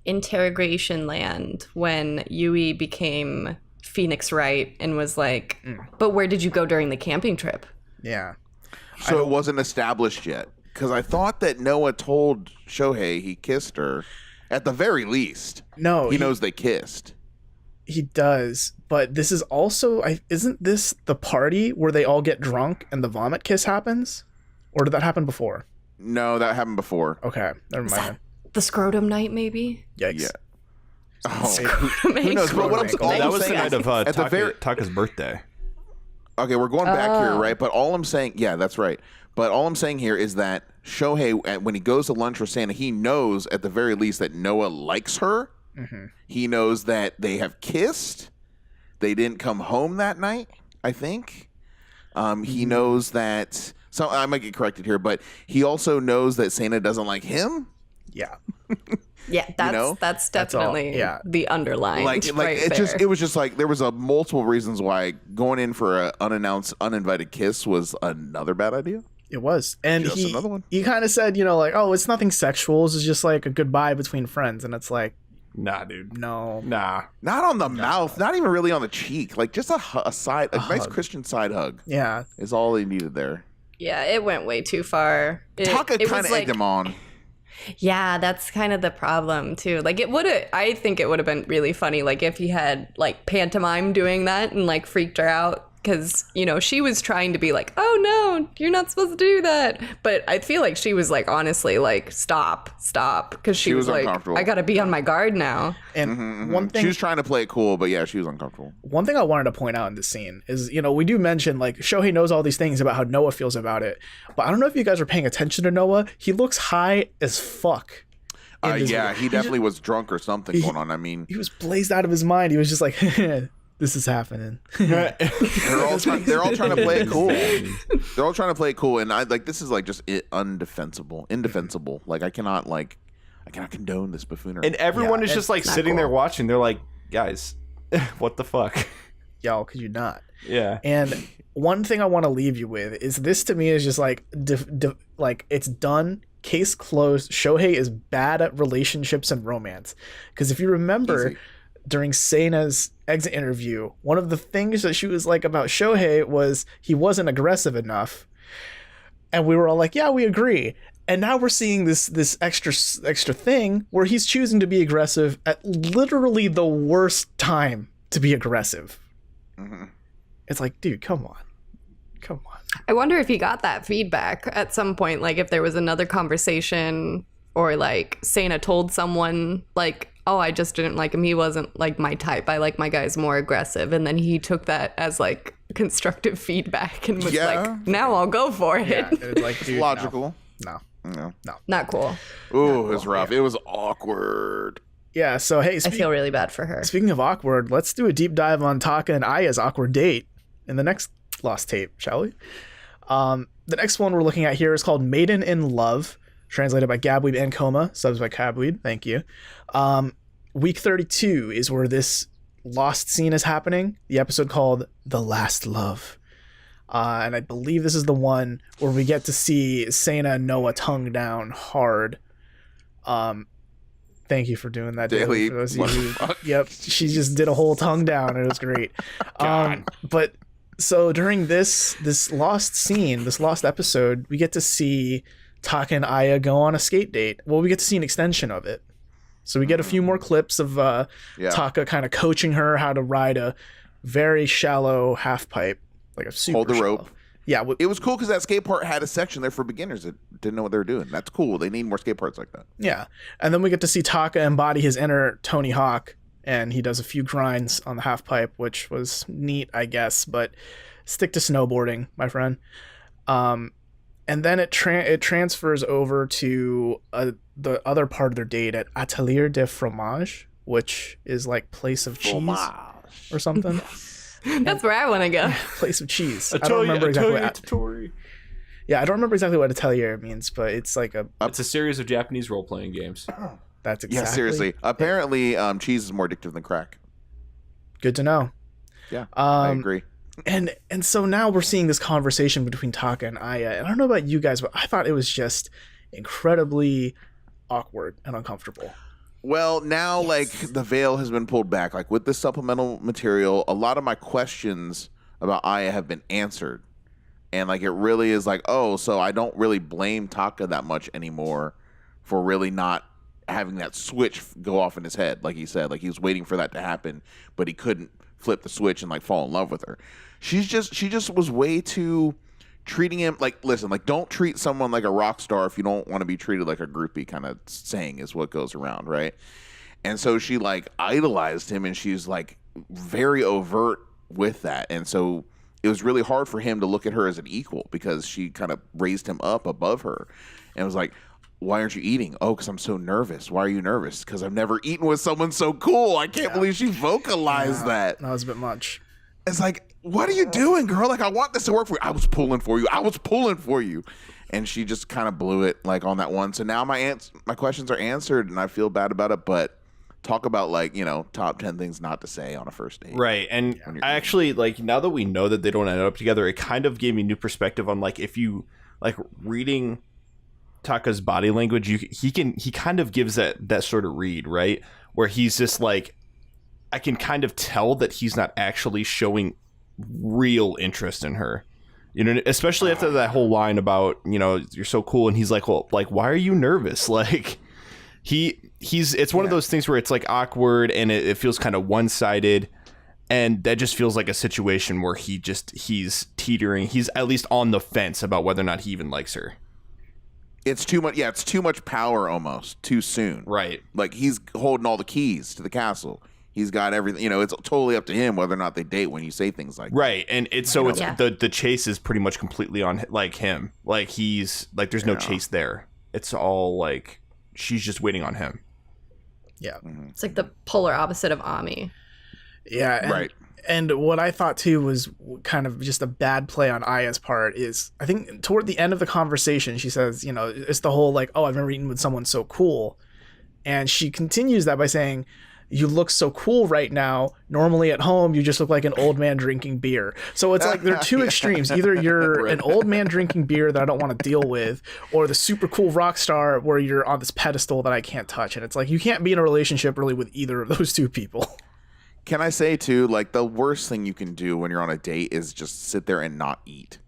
interrogation land when Yui became Phoenix Wright and was like, but where did you go during the camping trip? Yeah. So it wasn't established yet. Because I thought that Noah told Shohei he kissed her at the very least. No. He knows they kissed. He does, but this is also isn't this the party where they all get drunk and the vomit kiss happens, or did that happen before? No, that happened before. Okay, never mind. The scrotum night, maybe. Yikes! Yeah. Scrotum Who knows? But that was the night of Taka's birthday. Okay, we're going back here, right? But all I'm saying, yeah, that's right. But all I'm saying here is that Shohei, when he goes to lunch with Santa, he knows at the very least that Noah likes her. Mm-hmm. He knows that they have kissed. They didn't come home that night, I think. He knows that... So I might get corrected here, but he also knows that Santa doesn't like him. Yeah. Yeah, that's definitely the underlying. It was just like there was multiple reasons why going in for an unannounced, uninvited kiss was another bad idea. It was. And another one. He kind of said, oh, it's nothing sexual. It's just like a goodbye between friends. And it's like, nah, dude. No. Nah. Not on the mouth. Not even really on the cheek. Like just a nice Christian side hug. Yeah. Is all they needed there. Yeah, it went way too far. Taka kind of egged him on. Yeah, that's kind of the problem too. Like I think it would have been really funny, like if he had like pantomime doing that and like freaked her out because, you know, she was trying to be like, oh no, you're not supposed to do that. But I feel like she was like, honestly, like, stop. Because she was like, I got to be on my guard now. And one thing, she was trying to play it cool, but yeah, she was uncomfortable. One thing I wanted to point out in this scene is, you know, we do mention like Shohei knows all these things about how Noah feels about it. But I don't know if you guys are paying attention to Noah. He looks high as fuck. Yeah, he definitely was drunk or something going on. I mean, he was blazed out of his mind. He was just like, this is happening. they're all trying to play it cool. They're all trying to play it cool, and I like this is like just indefensible. Like I cannot condone this buffoonery. And everyone is just like sitting there watching. They're like, guys, what the fuck? Y'all, could you not? Yeah. And one thing I want to leave you with is this to me is just like, like it's done. Case closed. Shohei is bad at relationships and romance. Because if you remember, during Seina's exit interview, one of the things that she was like about Shohei was he wasn't aggressive enough. And we were all like, yeah, we agree. And now we're seeing this extra thing where he's choosing to be aggressive at literally the worst time to be aggressive. Mm-hmm. It's like, dude, come on. I wonder if he got that feedback at some point, like if there was another conversation or like Seina told someone like, oh, I just didn't like him. He wasn't like my type. I like my guys more aggressive. And then he took that as like constructive feedback and was like, now I'll go for it. Yeah, it was like, dude, logical. No. Not cool. Ooh, it was rough. It was awkward. Yeah, so hey, I feel really bad for her. Speaking of awkward, let's do a deep dive on Taka and Aya's awkward date in the next Lost Tape, shall we? The next one we're looking at here is called Maiden in Love, translated by Gabweeb and Coma, subs by Gabweeb, thank you. Week 32 is where this lost scene is happening, the episode called The Last Love. And I believe this is the one where we get to see Seina and Noah tongue down hard. Thank you for doing that, Daily. For those of you yep, she just did a whole tongue down. It was great. But so during this lost scene, this lost episode, we get to see Taka and Aya go on a skate date. Well, we get to see an extension of it. So we get a few more clips of Taka kind of coaching her how to ride a very shallow half pipe, like a super hold the shallow. rope. Yeah, it was cool because that skate park had a section there for beginners that didn't know what they were doing. That's cool. They need more skate parks like that. Yeah, and then we get to see Taka embody his inner Tony Hawk, and he does a few grinds on the half pipe, which was neat, I guess. But stick to snowboarding, my friend. And then it transfers over to the other part of their date at Atelier de Fromage, which is like place of cheese or something. That's where I want to go. Place of cheese. I don't remember exactly what. Yeah, I don't remember exactly what Atelier means, but it's like it's a series of Japanese role-playing games. That's exactly. Yeah, seriously. Apparently, cheese is more addictive than crack. Good to know. Yeah, I agree. And so now we're seeing this conversation between Taka and Aya. And I don't know about you guys, but I thought it was just incredibly awkward and uncomfortable. Well, now, like, the veil has been pulled back. Like, with this supplemental material, a lot of my questions about Aya have been answered. And, like, it really is like, oh, so I don't really blame Taka that much anymore for really not having that switch go off in his head. Like he said, like, he was waiting for that to happen, but he couldn't flip the switch and, like, fall in love with her. She just was way too treating him like, listen, like, don't treat someone like a rock star if you don't want to be treated like a groupie, kind of saying is what goes around, right? And so she, like, idolized him, and she's, like, very overt with that. And so it was really hard for him to look at her as an equal because she kind of raised him up above her and was like, why aren't you eating? Oh, because I'm so nervous. Why are you nervous? Because I've never eaten with someone so cool. I can't believe she vocalized that. That was a bit much. It's like, what are you doing, girl? Like, I want this to work for you. I was pulling for you. And she just kind of blew it, like, on that one. So now my questions are answered, and I feel bad about it. But talk about, like, you know, top 10 things not to say on a first date. Right. And I actually, like, now that we know that they don't end up together, it kind of gave me new perspective on, like, if you, like, reading Taka's body language, he kind of gives that sort of read, right? Where he's just like, I can kind of tell that he's not actually showing real interest in her, you know, especially after that whole line about, you know, you're so cool. And he's like, well, like, why are you nervous? Like, it's one of those things where it's like awkward and it feels kind of one-sided. And that just feels like a situation where he's teetering. He's at least on the fence about whether or not he even likes her. It's too much. Yeah, it's too much power almost too soon. Right. Like he's holding all the keys to the castle. He's got everything. You know, it's totally up to him whether or not they date when you say things like right. And it's Yeah. the chase is pretty much completely on like him. Like he's like there's no chase there. It's all like she's just waiting on him. Yeah. It's like the polar opposite of Ami. Yeah. And, Right. And what I thought too was kind of just a bad play on Aya's part is I think toward the end of the conversation, she says, you know, it's the whole like, oh, I've never eaten with someone so cool. And she continues that by saying, you look so cool right now. Normally at home, you just look like an old man drinking beer. So it's like there are two extremes. Either you're an old man drinking beer that I don't want to deal with, or the super cool rock star where you're on this pedestal that I can't touch. And it's like you can't be in a relationship really with either of those two people. Can I say too, like the worst thing you can do when you're on a date is just sit there and not eat.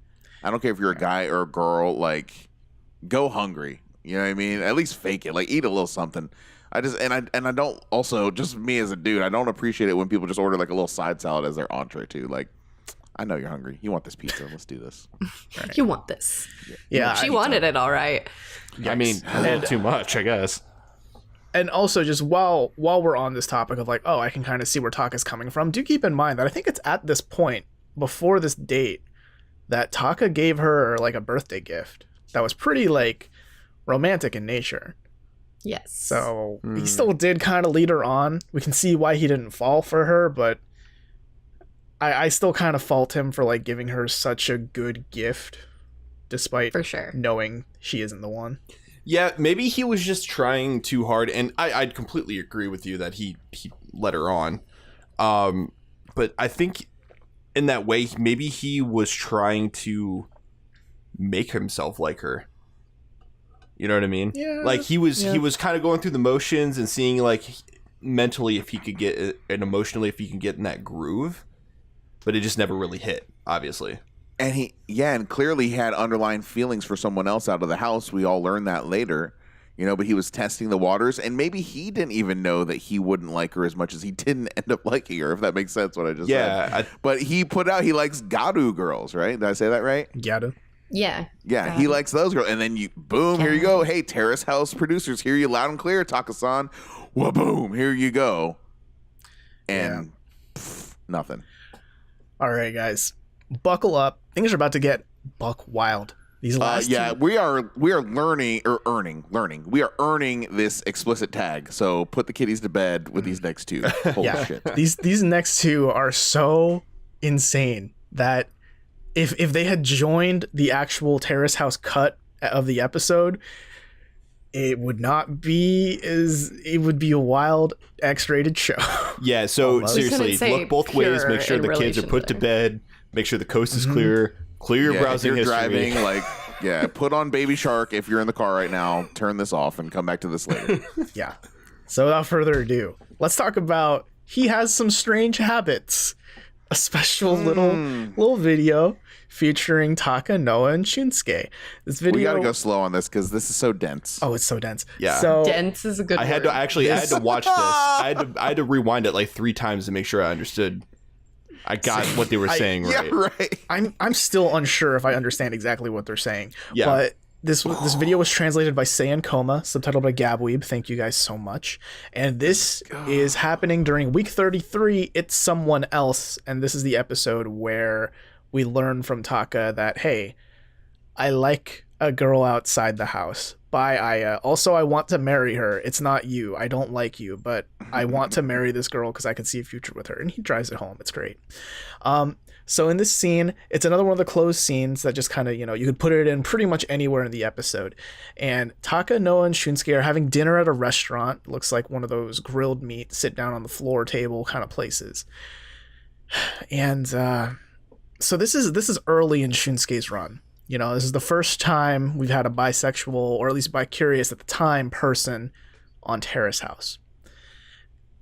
I don't care if you're a guy or a girl, like go hungry. You know what I mean? At least fake it. Like eat a little something. I don't also, just me as a dude, I don't appreciate it when people just order like a little side salad as their entree too. Like, I know you're hungry. You want this pizza. Let's do this. Right. You want this. Yeah. She wanted it all right. I mean, a little too much, I guess. And also, just while we're on this topic of like, oh, I can kind of see where Taka's coming from, do keep in mind that I think it's at this point, before this date, that Taka gave her like a birthday gift that was pretty like romantic in nature. Yes. So he still did kind of lead her on. We can see why he didn't fall for her, but I still kind of fault him for like giving her such a good gift, despite For sure. knowing she isn't the one. Yeah, maybe he was just trying too hard, and I'd completely agree with you that he led her on. But I think in that way, maybe he was trying to make himself like her. You know what I mean? Yeah. Like he was kind of going through the motions and seeing like mentally if he could get it, and emotionally if he can get in that groove, but it just never really hit, obviously. And and clearly he had underlying feelings for someone else out of the house. We all learned that later, you know, but he was testing the waters, and maybe he didn't even know that he wouldn't like her as much as he didn't end up liking her, if that makes sense what I just said. But he put out he likes Garu girls, right? Did I say that right? Garu. Yeah. Yeah, he likes those girls. And then here you go. Hey, Terrace House producers, hear you loud and clear, Taka-san. Boom, here you go. And nothing. All right, guys, buckle up. Things are about to get buck wild. These last two. We are learning. We are earning this explicit tag. So put the kiddies to bed with these next two. Holy shit. These next two are so insane that if they had joined the actual Terrace House cut of the episode, it would not be it would be a wild X-rated show. Yeah, so seriously, look both ways, make sure the kids are put to bed, make sure the coast is clear your browsing if you're history. driving, put on Baby Shark if you're in the car right now, turn this off and come back to this later. Yeah. So without further ado, let's talk about he has some strange habits. A special little video featuring Taka, Noah, and Shunsuke. This video, we gotta go slow on this because this is so dense. Oh, it's so dense. Yeah. So Dense is a good word. I had to watch this. I had to rewind it like 3 times to make sure I understood. I got what they were saying right. Yeah, right. I'm still unsure if I understand exactly what they're saying. Yeah. But this video was translated by Seiyan Koma, subtitled by Gabweeb. Thank you guys so much. And this is happening during week 33. It's someone else, and this is the episode where we learn from Taka that, hey, I like a girl outside the house. Bye, Aya. Also, I want to marry her. It's not you. I don't like you, but I want to marry this girl because I can see a future with her. And he drives it home. It's great. So in this scene, it's another one of the closed scenes that just kind of, you could put it in pretty much anywhere in the episode. And Taka, Noah, and Shunsuke are having dinner at a restaurant. Looks like one of those grilled meat, sit down on the floor table kind of places. And so this is early in Shunsuke's run. This is the first time we've had a bisexual, or at least bi-curious at the time, person on Terrace House.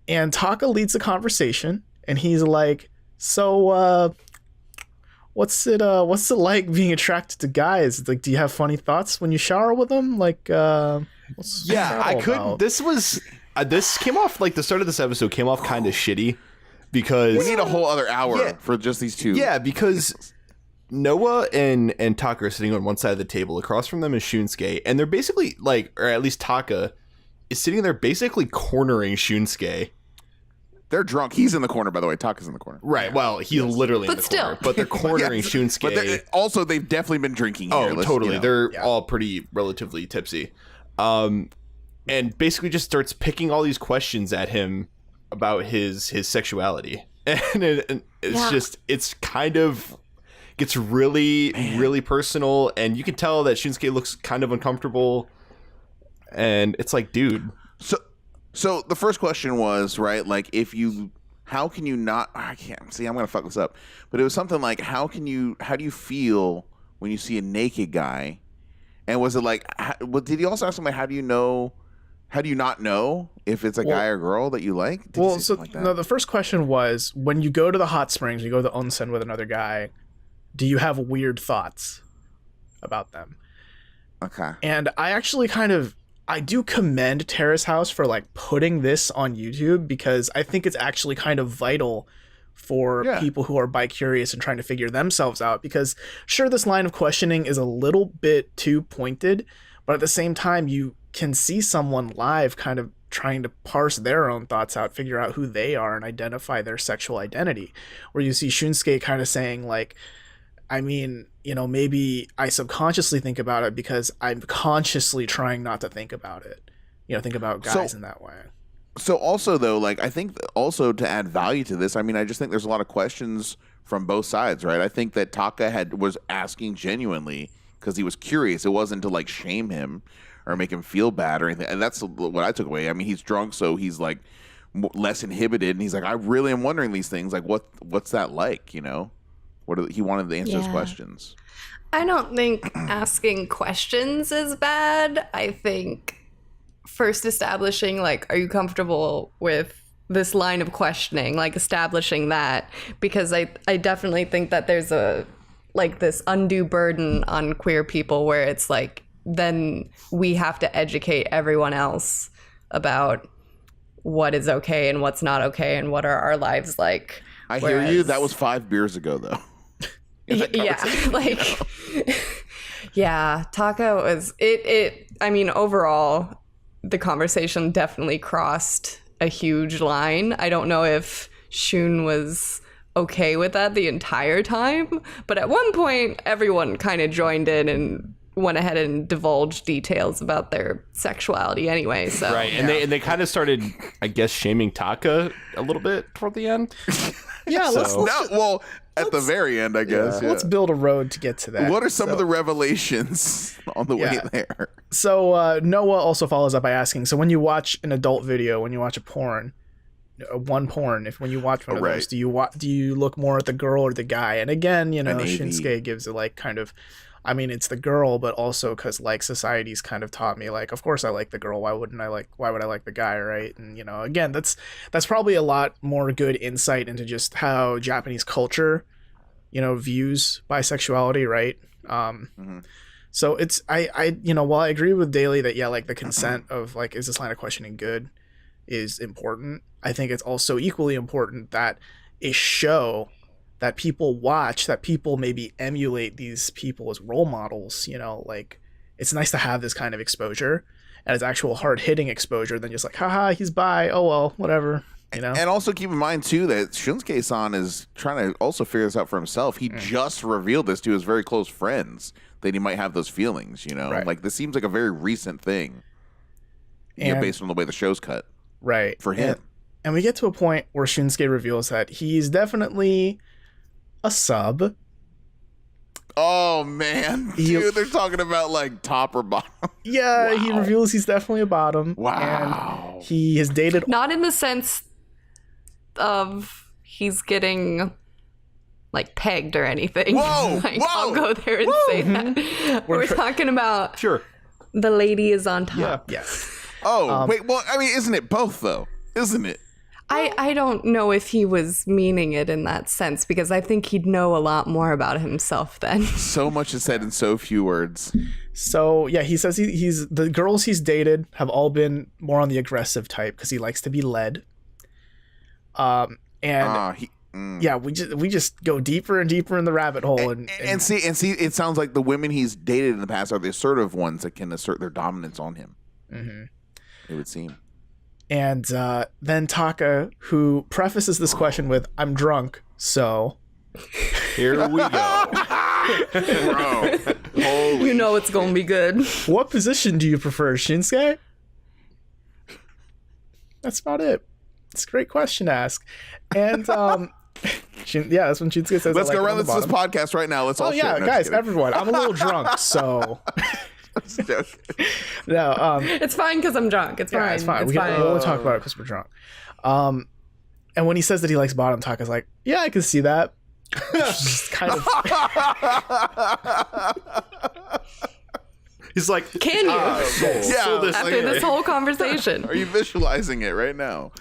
And Taka leads the conversation, and he's like, so, what's it like being attracted to guys? Like, do you have funny thoughts when you shower with them? Like, what's I couldn't. about? This came off like the start of this episode came off kind of shitty because We need a whole other hour Yeah. for just these two. Yeah, because Noah and Taka are sitting on one side of the table. Across from them is Shunsuke, and they're basically like, or at least Taka is sitting there basically cornering Shunsuke. They're drunk. He's in the corner, by the way. Taka's in the corner. Right. Well, he's literally in But the still. corner, but they're cornering Yes. Shunsuke. But also, they've definitely been drinking here. Oh, totally. They're Yeah. all pretty relatively tipsy. And basically just starts picking all these questions at him about his sexuality. And it's kind of gets really, really personal. And you can tell that Shunsuke looks kind of uncomfortable. And it's like, dude. So the first question was, right, like, how can you not, I can't, see, I'm going to fuck this up. But it was something like, how do you feel when you see a naked guy? And was it like, did he also ask him, like, how do you not know if it's a guy or girl that you like? Did he Well, say so something like that? no, the first question was, when you go to the hot springs, you go to the onsen with another guy, do you have weird thoughts about them? Okay. And I actually I do commend Terrace House for like putting this on YouTube, because I think it's actually kind of vital for people who are bi-curious and trying to figure themselves out. Because sure, this line of questioning is a little bit too pointed, but at the same time, you can see someone live kind of trying to parse their own thoughts out, figure out who they are, and identify their sexual identity. Where you see Shunsuke kind of saying like, I mean, you know, maybe I subconsciously think about it because I'm consciously trying not to think about it. You know, think about guys in that way. So also, though, like, I think also to add value to this, I mean, I just think there's a lot of questions from both sides, right? I think that Taka was asking genuinely because he was curious. It wasn't to, like, shame him or make him feel bad or anything. And that's what I took away. I mean, he's drunk, so he's, like, less inhibited. And he's like, I really am wondering these things. Like, what's that like, you know? He wanted to answer those questions. I don't think asking questions is bad. I think first establishing, like, are you comfortable with this line of questioning, like establishing that, because I definitely think that there's this undue burden on queer people where it's like, then we have to educate everyone else about what is okay and what's not okay and what are our lives like. I hear you. That was 5 beers ago, though. Yeah, like, yeah, Taka was it. I mean, overall, the conversation definitely crossed a huge line. I don't know if Shun was okay with that the entire time, but at one point, everyone kind of joined in and went ahead and divulged details about their sexuality anyway. So Right, and they kind of started, I guess, shaming Taka a little bit toward the end. Yeah, At the very end, I guess. Yeah. let's build a road to get to that. What are some of the revelations on the way there? So Noah also follows up by asking, so when you watch an adult video, when you watch a porn, when you watch one of those, do you look more at the girl or the guy? And again, you know, Shunsuke gives it like kind of, I mean, it's the girl, but also because like society's kind of taught me, like, of course I like the girl. Why would I like the guy, right? And you know, again, that's probably a lot more good insight into just how Japanese culture, you know, views bisexuality, right? So it's I you know, while I agree with Daly that like the consent of like, is this line of questioning good, is important, I think it's also equally important that a show that people watch, that people maybe emulate these people as role models, you know, like, it's nice to have this kind of exposure, and it's actual hard-hitting exposure than just like, haha, he's bi, oh well, whatever, you know? And also keep in mind, too, that Shunsuke-san is trying to also figure this out for himself. He just revealed this to his very close friends, that he might have those feelings, you know? Right. Like, this seems like a very recent thing, you know, based on the way the show's cut. Right. For him. And we get to a point where Shunsuke reveals that he's definitely a sub. Oh man, dude, they're talking about like top or bottom. Yeah, he reveals he's definitely a bottom. Wow. And he has dated. not in the sense of he's getting like pegged or anything. Whoa, like, whoa, I'll go there and say that. We're talking about Sure. the lady is on top. Yes. Oh, wait, well, I mean, isn't it both though? Isn't it? I don't know if he was meaning it in that sense, because I think he'd know a lot more about himself then. So much is said in so few words. So yeah, he says he's the girls he's dated have all been more on the aggressive type because he likes to be led. And yeah, we just go deeper and deeper in the rabbit hole, and see, it sounds like the women he's dated in the past are the assertive ones that can assert their dominance on him. Mm-hmm. It would seem. And then Taka, who prefaces this question with, "I'm drunk, so." Here we go. Bro, You know it's gonna be good. What position do you prefer, Shunsuke? That's about it. It's a great question to ask. And yeah, that's when Shunsuke says, let's I go like around this podcast right now. Let's all yeah, share. No, guys, everyone, I'm a little drunk, so. No, It's fine because I'm drunk. It's fine. it's fine. It's We'll talk about it because we're drunk. And when he says that he likes bottom, Taka's like, yeah, I can see that. Just kind of. He's like, Can you? Yeah, After this whole conversation. Are you visualizing it right now?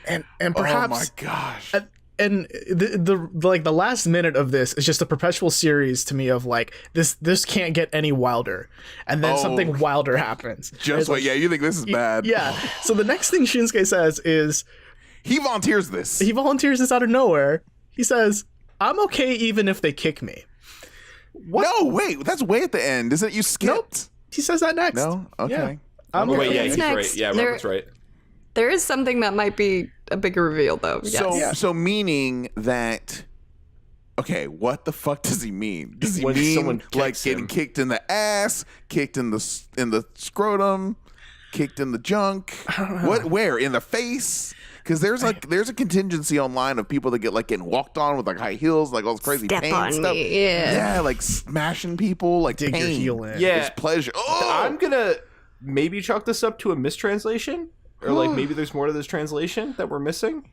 And perhaps. Oh my gosh. And the last minute of this is just a perpetual series to me of like this can't get any wilder, and then something wilder happens. Just wait, you think this is bad? Yeah. So the next thing Shunsuke says is he volunteers this. He volunteers this out of nowhere. He says, "I'm okay even if they kick me." What? No, wait, that's way at the end. Isn't it? You skipped? Nope. He says that next. No. Okay. Yeah. Wait, yeah, he's next. right. Yeah, Robert's right. There is something that might be a bigger reveal, though. Yes. So meaning that. Okay, what the fuck does he mean? Does he When mean someone like kicks getting him. kicked in the ass, kicked in the scrotum, kicked in the junk? What? Where? In the face? Because there's a contingency online of people that get like getting walked on with like high heels, like all this crazy Step pain on stuff. me, yeah. like smashing people, like Dig your pain. heel in. Yeah. It's pleasure. Oh, I'm gonna maybe chalk this up to a mistranslation, or like maybe there's more to this translation that we're missing.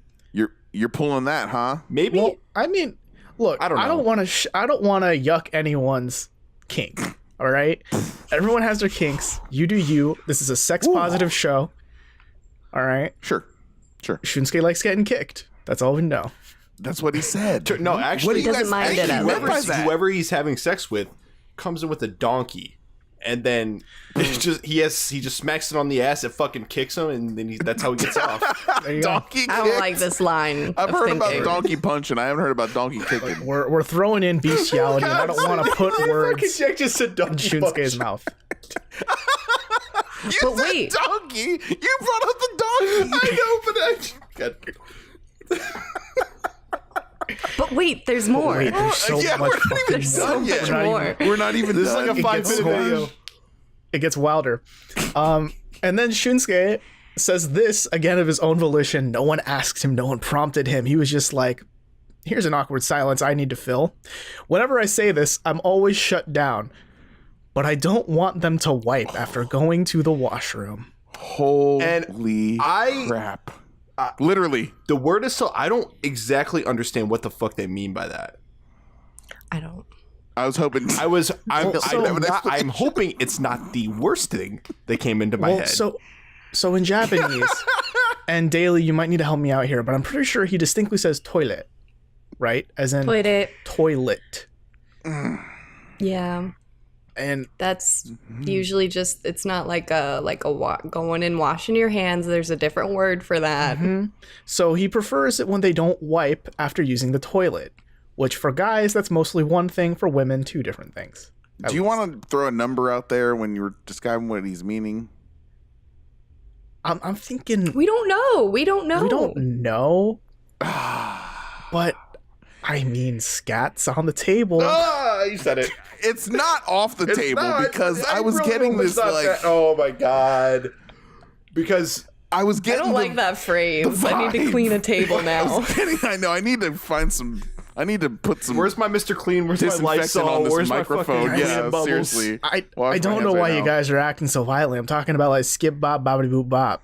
You're pulling that, huh? Maybe. Well, I mean, look, I don't know. I don't want to yuck anyone's kink. All right, everyone has their kinks. You do you. This is a sex positive show. All right. Sure. Shunsuke likes getting kicked. That's all we know. That's what he said. No, actually, He doesn't mind it at whoever's- least. whoever he's having sex with comes in with a donkey, and then it's just he just smacks it on the ass. It fucking kicks him, and then that's how he gets off. There you go. Donkey I don't kicks? like this line. I've of heard thinking. about donkey punching. I haven't heard about donkey kicking. We're throwing in bestiality, and I don't want to put words Jack just said in donkey Shunsuke's mouth. You But said wait. donkey. You brought up the donkey. I know, but But wait, there's more. Wait, there's so Yeah, much we're not even fucking done yet. much more. We're not even This is done. like a It 5-minute gets video. It gets wilder. And then Shunsuke says this again of his own volition. No one asked him. No one prompted him. He was just like, here's an awkward silence I need to fill. Whenever I say this, I'm always shut down. But I don't want them to wipe after going to the washroom. Holy crap. Literally. the word is still. I don't exactly understand what the fuck they mean by that. I don't. I was hoping. I'm hoping it's not the worst thing that came into my head. So in Japanese, and Daily, you might need to help me out here, but I'm pretty sure he distinctly says toilet, right? As in toilet. Yeah. And That's usually just, it's not like going and washing your hands. There's a different word for that. so he prefers it when they don't wipe after using the toilet, which for guys, that's mostly one thing. For women, two different things. Do you want to throw a number out there when you were describing what he's meaning? I'm thinking We don't know. We don't know. we don't know, but I mean, scats on the table. You said it. It's not off the table because I was really getting hope it's this not like that. Oh my god. Because I was I getting. don't like that phrase. I need to vibe. clean a table now. I know. I need to find some. I need to put some. where's my Mr. Clean? Where's my disinfectant Lysol? on this Where's microphone? my fucking Yeah, bubbles? seriously. I Wash my don't hands know right why now. you guys are acting so violently. I'm talking about like skip bop bobbity boop bop.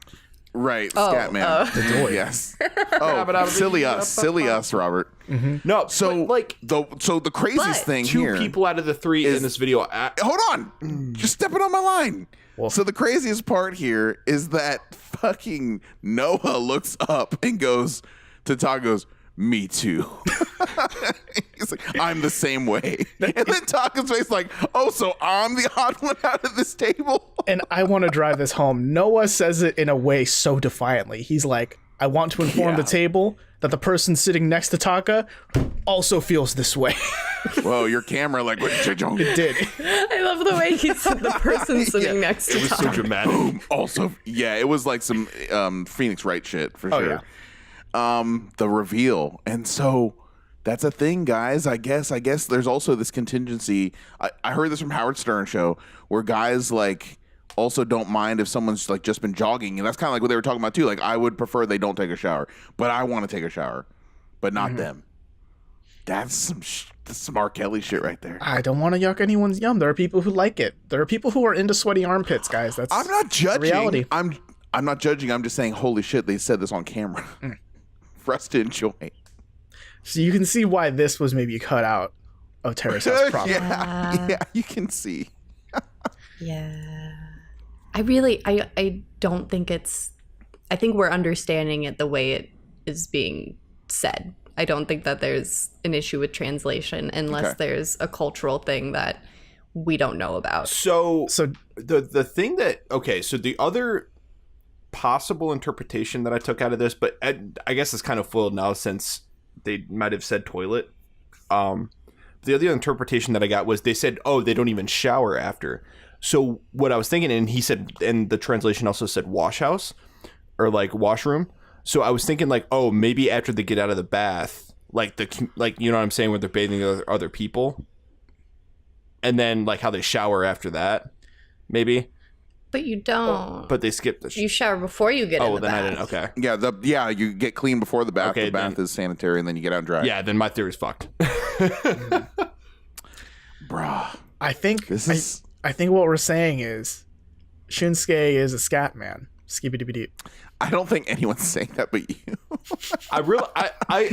Right, Oh, Scatman. The door. Yes. Oh, silly us, Robert. No, So but, like the craziest But- thing two here. people out of the three in this video. Hold on, just stepping on my line. Well- So the craziest part here is that fucking Noah looks up and goes to Todd, goes, "Me too." He's like, "I'm the same way." And then Taka's face like, "Oh, so I'm the odd one out of this table." And I want to drive this home. Noah says it in a way so defiantly. He's like, I want to inform the table that the person sitting next to Taka also feels this way. Whoa, your camera like It did. I love the way he said the person sitting next to It was so Tom. dramatic. also, yeah, it was like some Phoenix Wright shit for Oh, sure. The reveal, and so that's a thing, guys. I guess there's also this contingency. I heard this from Howard Stern show where guys like also don't mind if someone's like just been jogging, and that's kind of like what they were talking about too. Like, I would prefer they don't take a shower, but I want to take a shower, but not them. That's some R. Kelly shit right there. I don't want to yuck anyone's yum. There are people who like it. There are people who are into sweaty armpits, guys. That's I'm not judging. reality. I'm not judging. I'm just saying, holy shit, they said this on camera for us to enjoy. So you can see why this was maybe cut out of Terrace House proper. Yeah, you can see. Yeah. I don't think I think we're understanding it the way it is being said. I don't think that there's an issue with translation unless there's a cultural thing that we don't know about. So the thing that, so the other possible interpretation that I took out of this, but I guess it's kind of foiled now since they might have said toilet. The other interpretation that I got was they said, oh, they don't even shower after. So what I was thinking, and he said, and the translation also said wash house or like washroom. So I was thinking like, oh, maybe after they get out of the bath, like you know what I'm saying, where they're bathing other people, and then like how they shower after that, maybe. But you don't. But they skip the. You shower before you get in the then bath. I didn't. Okay. Yeah, you get clean before the bath. Okay, the bath is sanitary, and then you get out and dry. Yeah, then my theory's fucked. Bruh. I think This is. I think what we're saying is Shunsuke is a scat man. Skibidi-bidi. I don't think anyone's saying that, but you. I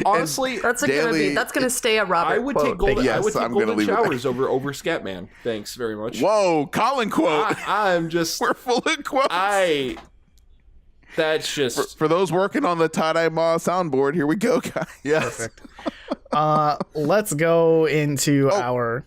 honestly, That's Daily- gonna stay a Robert I would quote. take golden. Yes, I would take I'm gonna golden leave it there. showers over Scatman. Thanks very much. Whoa, Colin quote. I'm just. We're full of quotes. That's just. For those working on the Tadaima soundboard, here we go, guys. Yes. Let's go into our.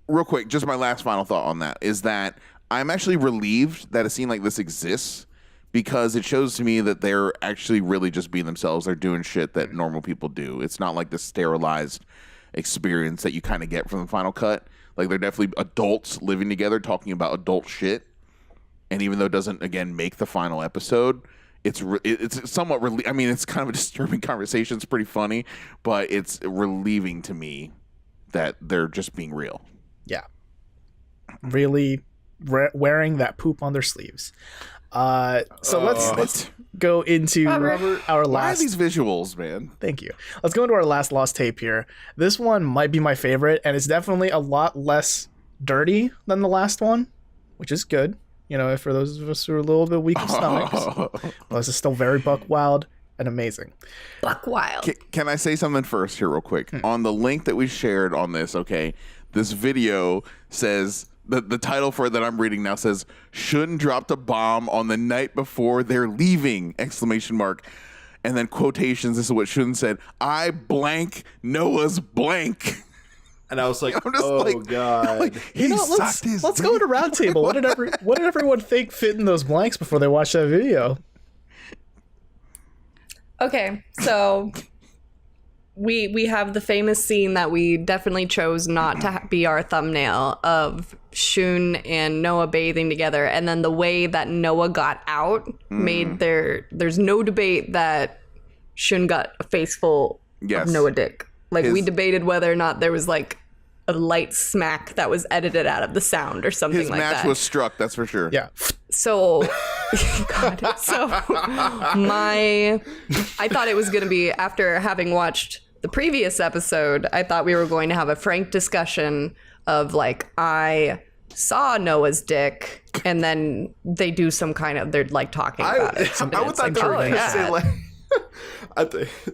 Real quick, just my last final thought on that is that I'm actually relieved that a scene like this exists, because it shows to me that they're actually really just being themselves. They're doing shit that normal people do. It's not like this sterilized experience that you kind of get from the final cut. Like, they're definitely adults living together talking about adult shit. And even though it doesn't, again, make the final episode, it's somewhat I mean, it's kind of a disturbing conversation. It's pretty funny, but it's relieving to me that they're just being real. Yeah. Really wearing that poop on their sleeves. So let's go into our Why are last. these visuals, man? Thank you. Let's go into our last lost tape here. This one might be my favorite, and it's definitely a lot less dirty than the last one, which is good. You know, for those of us who are a little bit weak of stomachs. Well, this is still very buck wild and amazing. Buck wild. Can I say something first here real quick? On the link that we shared on this, this video says, the title for it that I'm reading now says, Shun dropped a bomb on the night before they're leaving, ! And then quotations, this is what Shun said, I blank Noah's blank. And I was like, I'm just oh god. Let's go to roundtable. What did everyone think fit in those blanks before they watched that video? Okay, so we have the famous scene that we definitely chose not to be our thumbnail of Shun and Noah bathing together, and then the way that Noah got out made there's no debate that Shun got a face full of Noah dick. Like, we debated whether or not there was like a light smack that was edited out of the sound or something like that. His match was struck, that's for sure. Yeah. So, God, I thought it was going to be, after having watched the previous episode, I thought we were going to have a frank discussion of like, I saw Noah's dick, and then they do some kind of, they're like talking about it. And I would it's thought like, they were oh, gonna yeah. say like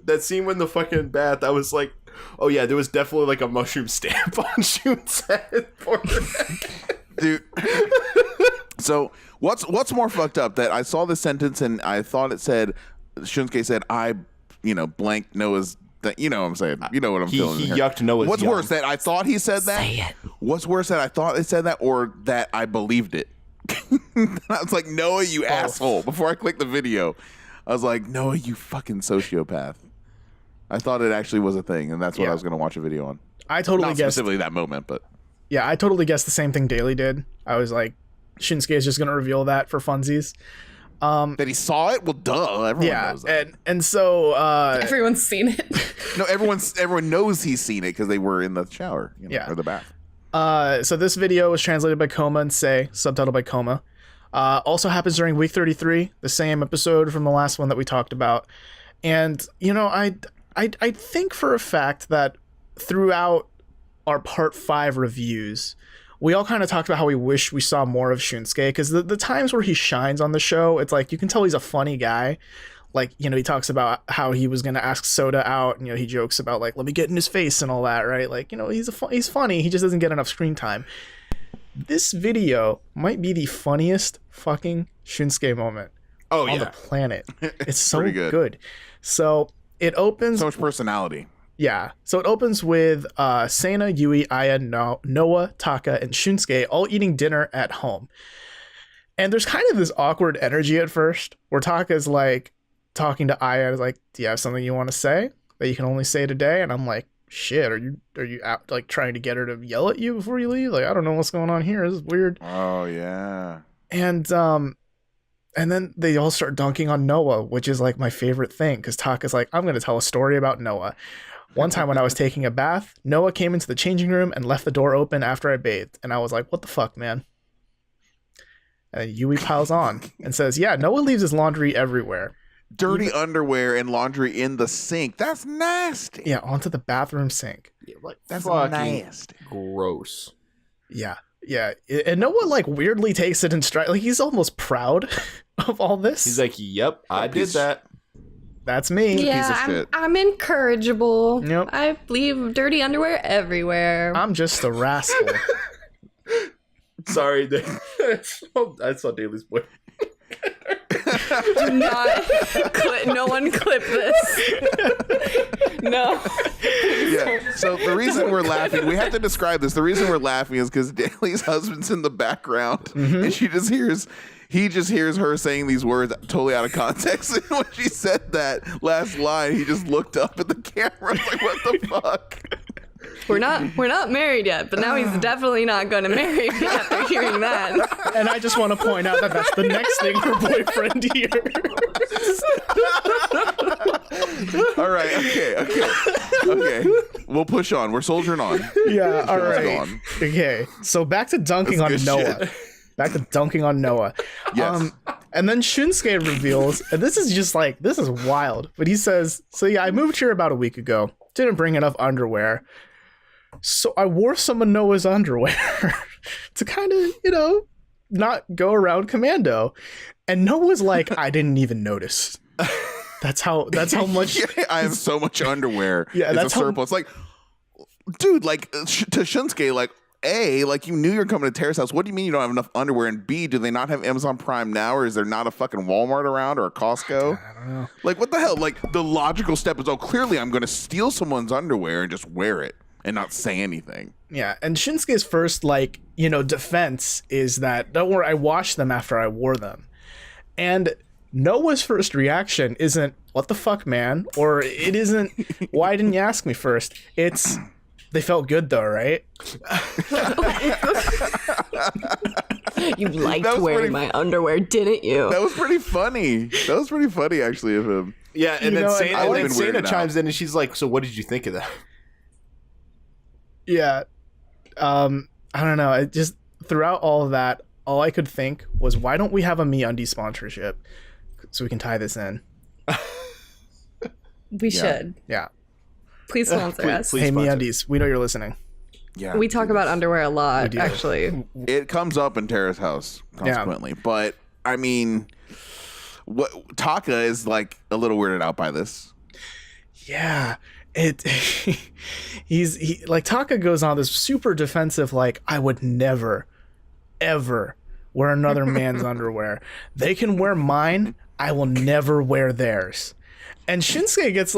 that scene when the fucking bath, I was like, oh yeah, there was definitely like a mushroom stamp on Shun's head for Dude. So what's more fucked up, that I saw this sentence and I thought it said, Shunsuke said, I blank Noah's, you know what I'm saying, you know what I'm feeling. He here. yucked Noah's What's yum. worse, that I thought he said that? Say it. What's worse, that I thought they said that, or that I believed it? I was like, Noah, you asshole. Before I clicked the video, I was like, Noah, you fucking sociopath. I thought it actually was a thing, and that's what I was going to watch a video on. I totally Not guessed. specifically that moment, but Yeah, I totally guessed the same thing Daily did. I was like, Shunsuke is just going to reveal that for funsies. that he saw it. Well, duh, everyone knows that. and so Everyone's seen it. No, everyone knows he's seen it because they were in the shower, Yeah. or the bath. so this video was translated by Koma and Sei, subtitled by Koma. Also happens during week 33, the same episode from the last one that we talked about. And I think for a fact that throughout our part 5 reviews, we all kind of talked about how we wish we saw more of Shunsuke, because the times where he shines on the show, it's like you can tell he's a funny guy. Like, he talks about how he was going to ask Soda out, and he jokes about like, let me get in his face and all that, right? Like, he's funny, he just doesn't get enough screen time. This video might be the funniest fucking Shunsuke moment on the planet. It's so pretty good. So it opens. So much personality. Yeah. So it opens with Seina, Yui, Aya, Noah, Taka, and Shunsuke all eating dinner at home. And there's kind of this awkward energy at first where Taka's like talking to Aya, like, do you have something you want to say that you can only say today? And I'm like, shit, are you out, like trying to get her to yell at you before you leave? Like, I don't know what's going on here. This is weird. Oh yeah. And then they all start dunking on Noah, which is like my favorite thing, because Taka's like, I'm going to tell a story about Noah. One time when I was taking a bath, Noah came into the changing room and left the door open after I bathed. And I was like, what the fuck, man? And Yui piles on and says, yeah, Noah leaves his laundry everywhere. Dirty underwear and laundry in the sink. That's nasty. Yeah, onto the bathroom sink. That's fucking nasty. gross. Yeah. And Noah like weirdly takes it in stride. Like, he's almost proud of all this. He's like, yep, I did that. That's me. piece of Yeah, shit. I'm incorrigible. Yep. I leave dirty underwear everywhere. I'm just a rascal. Sorry, I saw Daly's point. Do not no one clip this. No. Yeah. So the reason we're laughing, we have to describe this. The reason we're laughing is because Daly's husband's in the background, and he just hears her saying these words totally out of context. And when she said that last line, he just looked up at the camera like, "What the fuck?" We're not married yet, but now he's definitely not going to marry me after hearing that. And I just want to point out that that's the next thing her boyfriend hears. All right. Okay. We'll push on. We're soldiering on. Yeah, all Let's go right. on. Okay, so back to dunking on That's good Noah. shit. Back to dunking on Noah. Yes. And then Shunsuke reveals, and this is wild, but he says, so yeah, I moved here about a week ago. Didn't bring enough underwear. So I wore some of Noah's underwear to kind of, not go around commando. And Noah's like, I didn't even notice. That's how much. Yeah, I have so much underwear. Yeah, it's that's a surplus. Like, dude, like to Shunsuke, like, A, like you knew you're coming to Terrace House. What do you mean you don't have enough underwear? And B, do they not have Amazon Prime now, or is there not a fucking Walmart around or a Costco? I don't know. Like, what the hell? Like, the logical step is, clearly I'm going to steal someone's underwear and just wear it and not say anything. Yeah, and Shinsuke's first, defense is that, don't worry, I washed them after I wore them. And Noah's first reaction isn't, what the fuck, man? Or it isn't, why didn't you ask me first? It's, they felt good though, right? You liked wearing my underwear, didn't you? That was pretty funny. Actually, of him. Yeah, and then I've been Sana weirded chimes in and she's like, so what did you think of that? Yeah. I don't know. It just, throughout all of that, all I could think was, why don't we have a MeUndies sponsorship so we can tie this in? We should. Yeah. Please sponsor us. Hey, sponsor. MeUndies, we know you're listening. Yeah. We talk about underwear a lot, do. actually. It comes up in Terrace House consequently, but I mean, Taka is like a little weirded out by this. Yeah. He Taka goes on this super defensive, like, I would never, ever wear another man's underwear. They can wear mine. I will never wear theirs. And Shunsuke gets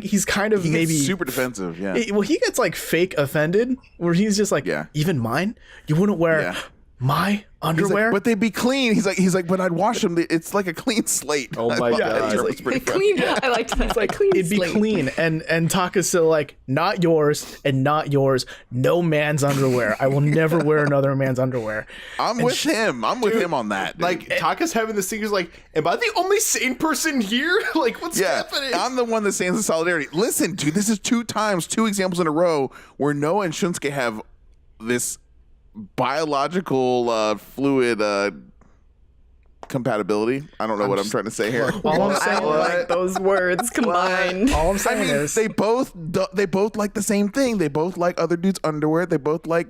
he's kind of maybe super defensive. Yeah. He gets fake offended, where he's just like, Yeah. even mine? You wouldn't wear my underwear. But they'd be clean. He's like, but I'd wash them. It's like a clean slate. Oh my God. It was pretty funny. Clean. I liked that. It's like clean. It'd be slate. clean, and Taka's still like, not yours and not yours. No man's underwear. I will never wear another man's underwear. I'm with him. I'm with him on that. Like, Taka's having this thing. He's like, am I the only sane person here? Like, what's happening? I'm the one that stands in solidarity. Listen, dude, this is two examples in a row where Noah and Shunsuke have this biological fluid compatibility. I don't know what I'm trying to say here. All I'm I saying, don't like those words combined. all I'm I saying mean, is they both like the same thing. They both like other dudes' underwear. They both like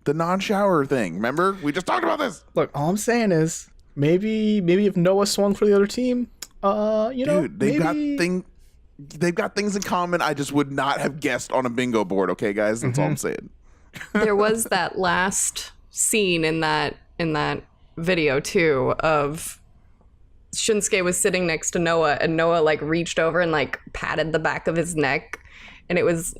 the non-shower thing. Remember, we just talked about this. look. All I'm saying is maybe if Noah swung for the other team, Dude, they've got things in common. I just would not have guessed on a bingo board. Okay, guys, that's all I'm saying. There was that last scene in that video too of Shunsuke was sitting next to Noah, and Noah like reached over and like patted the back of his neck, and it was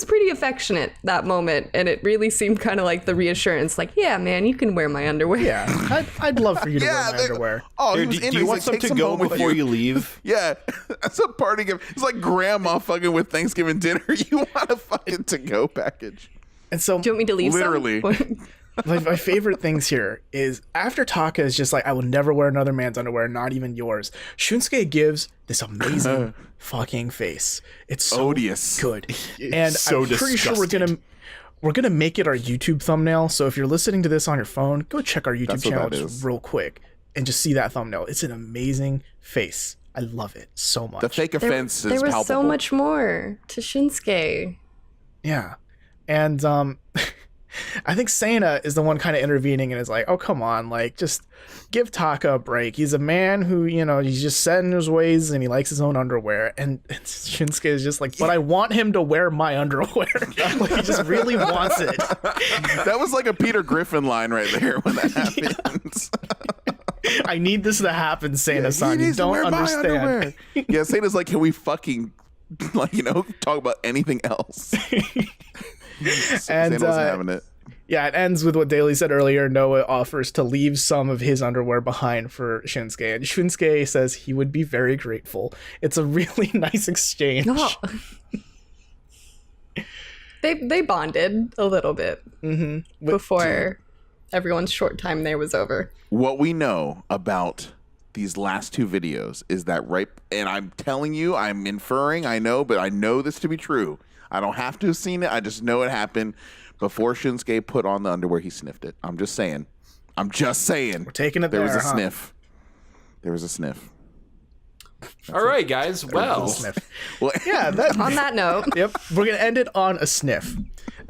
pretty affectionate, that moment, and it really seemed kind of like the reassurance, like, yeah, man, you can wear my underwear. yeah, I'd love for you to wear my underwear. Oh, Dude, do you want some to go before you leave? Yeah, that's a party gift. It's like grandma fucking with Thanksgiving dinner. You want a fucking to-go package. And so Do you want me to leave Literally. some? my favorite things here is after Taka is just like, I will never wear another man's underwear, not even yours. Shunsuke gives this amazing fucking face. It's so Odious. good, and so I'm pretty sure we're gonna make it our YouTube thumbnail. So if you're listening to this on your phone, go check our YouTube That's what channel that just is. real quick and just see that thumbnail. It's an amazing face. I love it so much. The fake offense There is was palpable. so much more to Shunsuke. Yeah. And I think Sana is the one kind of intervening and is like, oh, come on, like, just give Taka a break. He's a man who, he's just set in his ways and he likes his own underwear. And Shunsuke is just like, but I want him to wear my underwear. Like, he just really wants it. That was like a Peter Griffin line right there when that happens. I need this to happen, Sana-san. He You needs to don't wear my understand. underwear. Yeah, Sana's like, can we fucking, talk about anything else? And Sana wasn't having it. yeah, it ends with what Daly said earlier. Noah offers to leave some of his underwear behind for Shunsuke, and Shunsuke says he would be very grateful. It's a really nice exchange. Oh. They bonded a little bit before everyone's short time there was over. What we know about these last two videos is that and I'm telling you, I'm inferring, I know, but I know this to be true. I don't have to have seen it. I just know it happened before Shunsuke put on the underwear. He sniffed it. I'm just saying. We're taking it There was there, a huh? sniff. There was a sniff. All right, guys. Well, Sniff. Well, Yeah, On that note, yep. We're gonna end it on a sniff.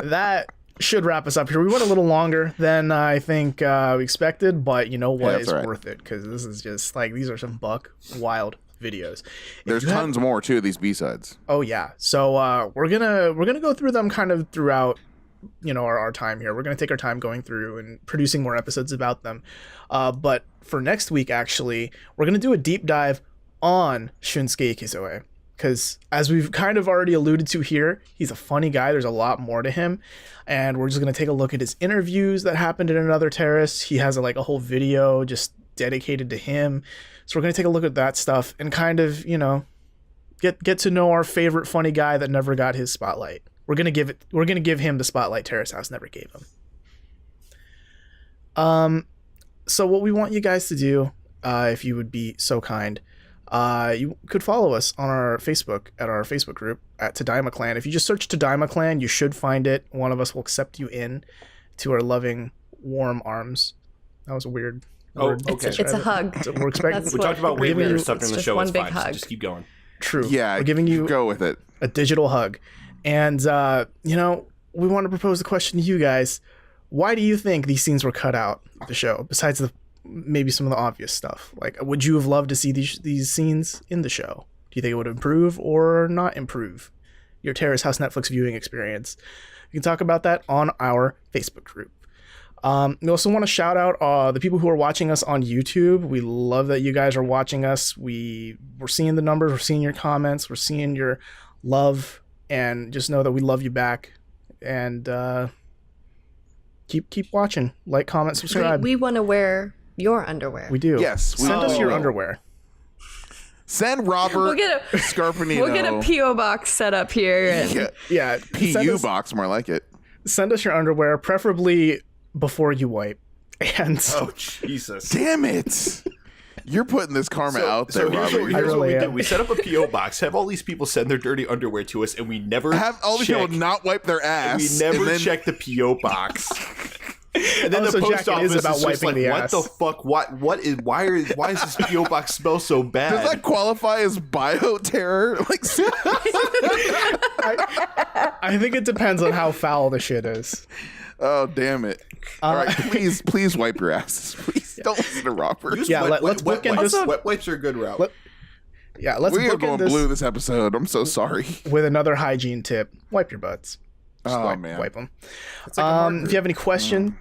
That should wrap us up here. We went a little longer than I think we expected, but you know what? that's It's all right. worth it because this is just like these are some buck wild videos. If there's you have- tons more too of these B-sides. Oh yeah. So we're gonna go through them kind of throughout, our time here. We're gonna take our time going through and producing more episodes about them. But for next week, actually, we're gonna do a deep dive on Shunsuke Kisoe. Because as we've kind of already alluded to here, he's a funny guy. There's a lot more to him. And we're just going to take a look at his interviews that happened in Another Terrace. He has a whole video just dedicated to him. So we're going to take a look at that stuff and kind of, get to know our favorite funny guy that never got his spotlight. We're going to give him the spotlight Terrace House never gave him. So what we want you guys to do, if you would be so kind, you could follow us on our Facebook at our Facebook group at Tadaima Clan. If you just search Tadaima Clan, you should find it. One of us will accept you in to our loving, warm arms. That was a weird word. okay. it's a hug. So we're expecting. That's we talked about way Giving weirder you- stuff in it's the just show. one It's big fine. So hug. just keep going. True. Yeah, we're giving you go with it. a digital hug, and we want to propose the question to you guys: why do you think these scenes were cut out of the show? Besides maybe some of the obvious stuff, like would you have loved to see these scenes in the show? Do you think it would improve or not improve your Terrace House Netflix viewing experience? You can talk about that on our Facebook group. We also want to shout out the people who are watching us on YouTube. We love that you guys are watching us. We're seeing the numbers, we're seeing your comments, we're seeing your love, and just know that we love you back. And keep watching. Like, comment, subscribe. We want to wear your underwear. We do. Yes, we Send us your will. underwear. Send Robert We'll get a Scarpanino. We'll get a PO box set up here. And Yeah. PU box, more like it. Send us your underwear, preferably before you wipe. And Oh, Jesus. Damn it! You're putting this karma out there, So here's Robert. what really we am. do. We set up a P.O. box, have all these people send their dirty underwear to us, and we never Have all these check, people not wipe their ass. we never and then- check the P.O. box. And then Oh, the so post Jack, it is office about is just wiping like, the what ass. the fuck? Why is this P.O. box smell so bad? Does that qualify as bioterror? Like, I think it depends on how foul the shit is. oh damn it! All right, please wipe your asses. Please don't listen to Robert. Use Yeah, wet, let's wet, bookend wet, this- wipes. Wet wipes are a good route. Yeah, let's We are bookend going this blue this episode. I'm so sorry. with another hygiene tip. Wipe your butts. Just Oh, wipe, man. wipe them. It's like a marker.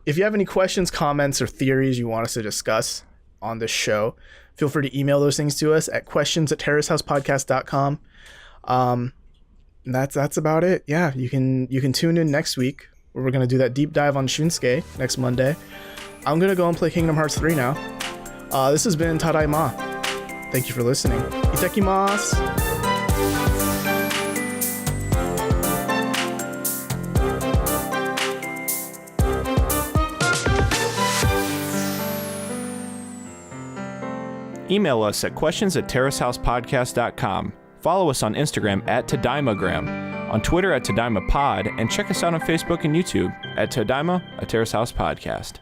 If you have any questions, comments, or theories you want us to discuss on this show, feel free to email those things to us at questions@terracehousepodcast.com. That's about it. Yeah, you can tune in next week where we're gonna do that deep dive on Shunsuke next Monday. I'm gonna go and play Kingdom Hearts 3 now. This has been Tadaima. Thank you for listening. Itakimasu. Email us at questions@terracehousepodcast.com. Follow us on Instagram at Tadaimagram, on Twitter at TadaimaPod, and check us out on Facebook and YouTube at Tadaima, a Terrace House Podcast.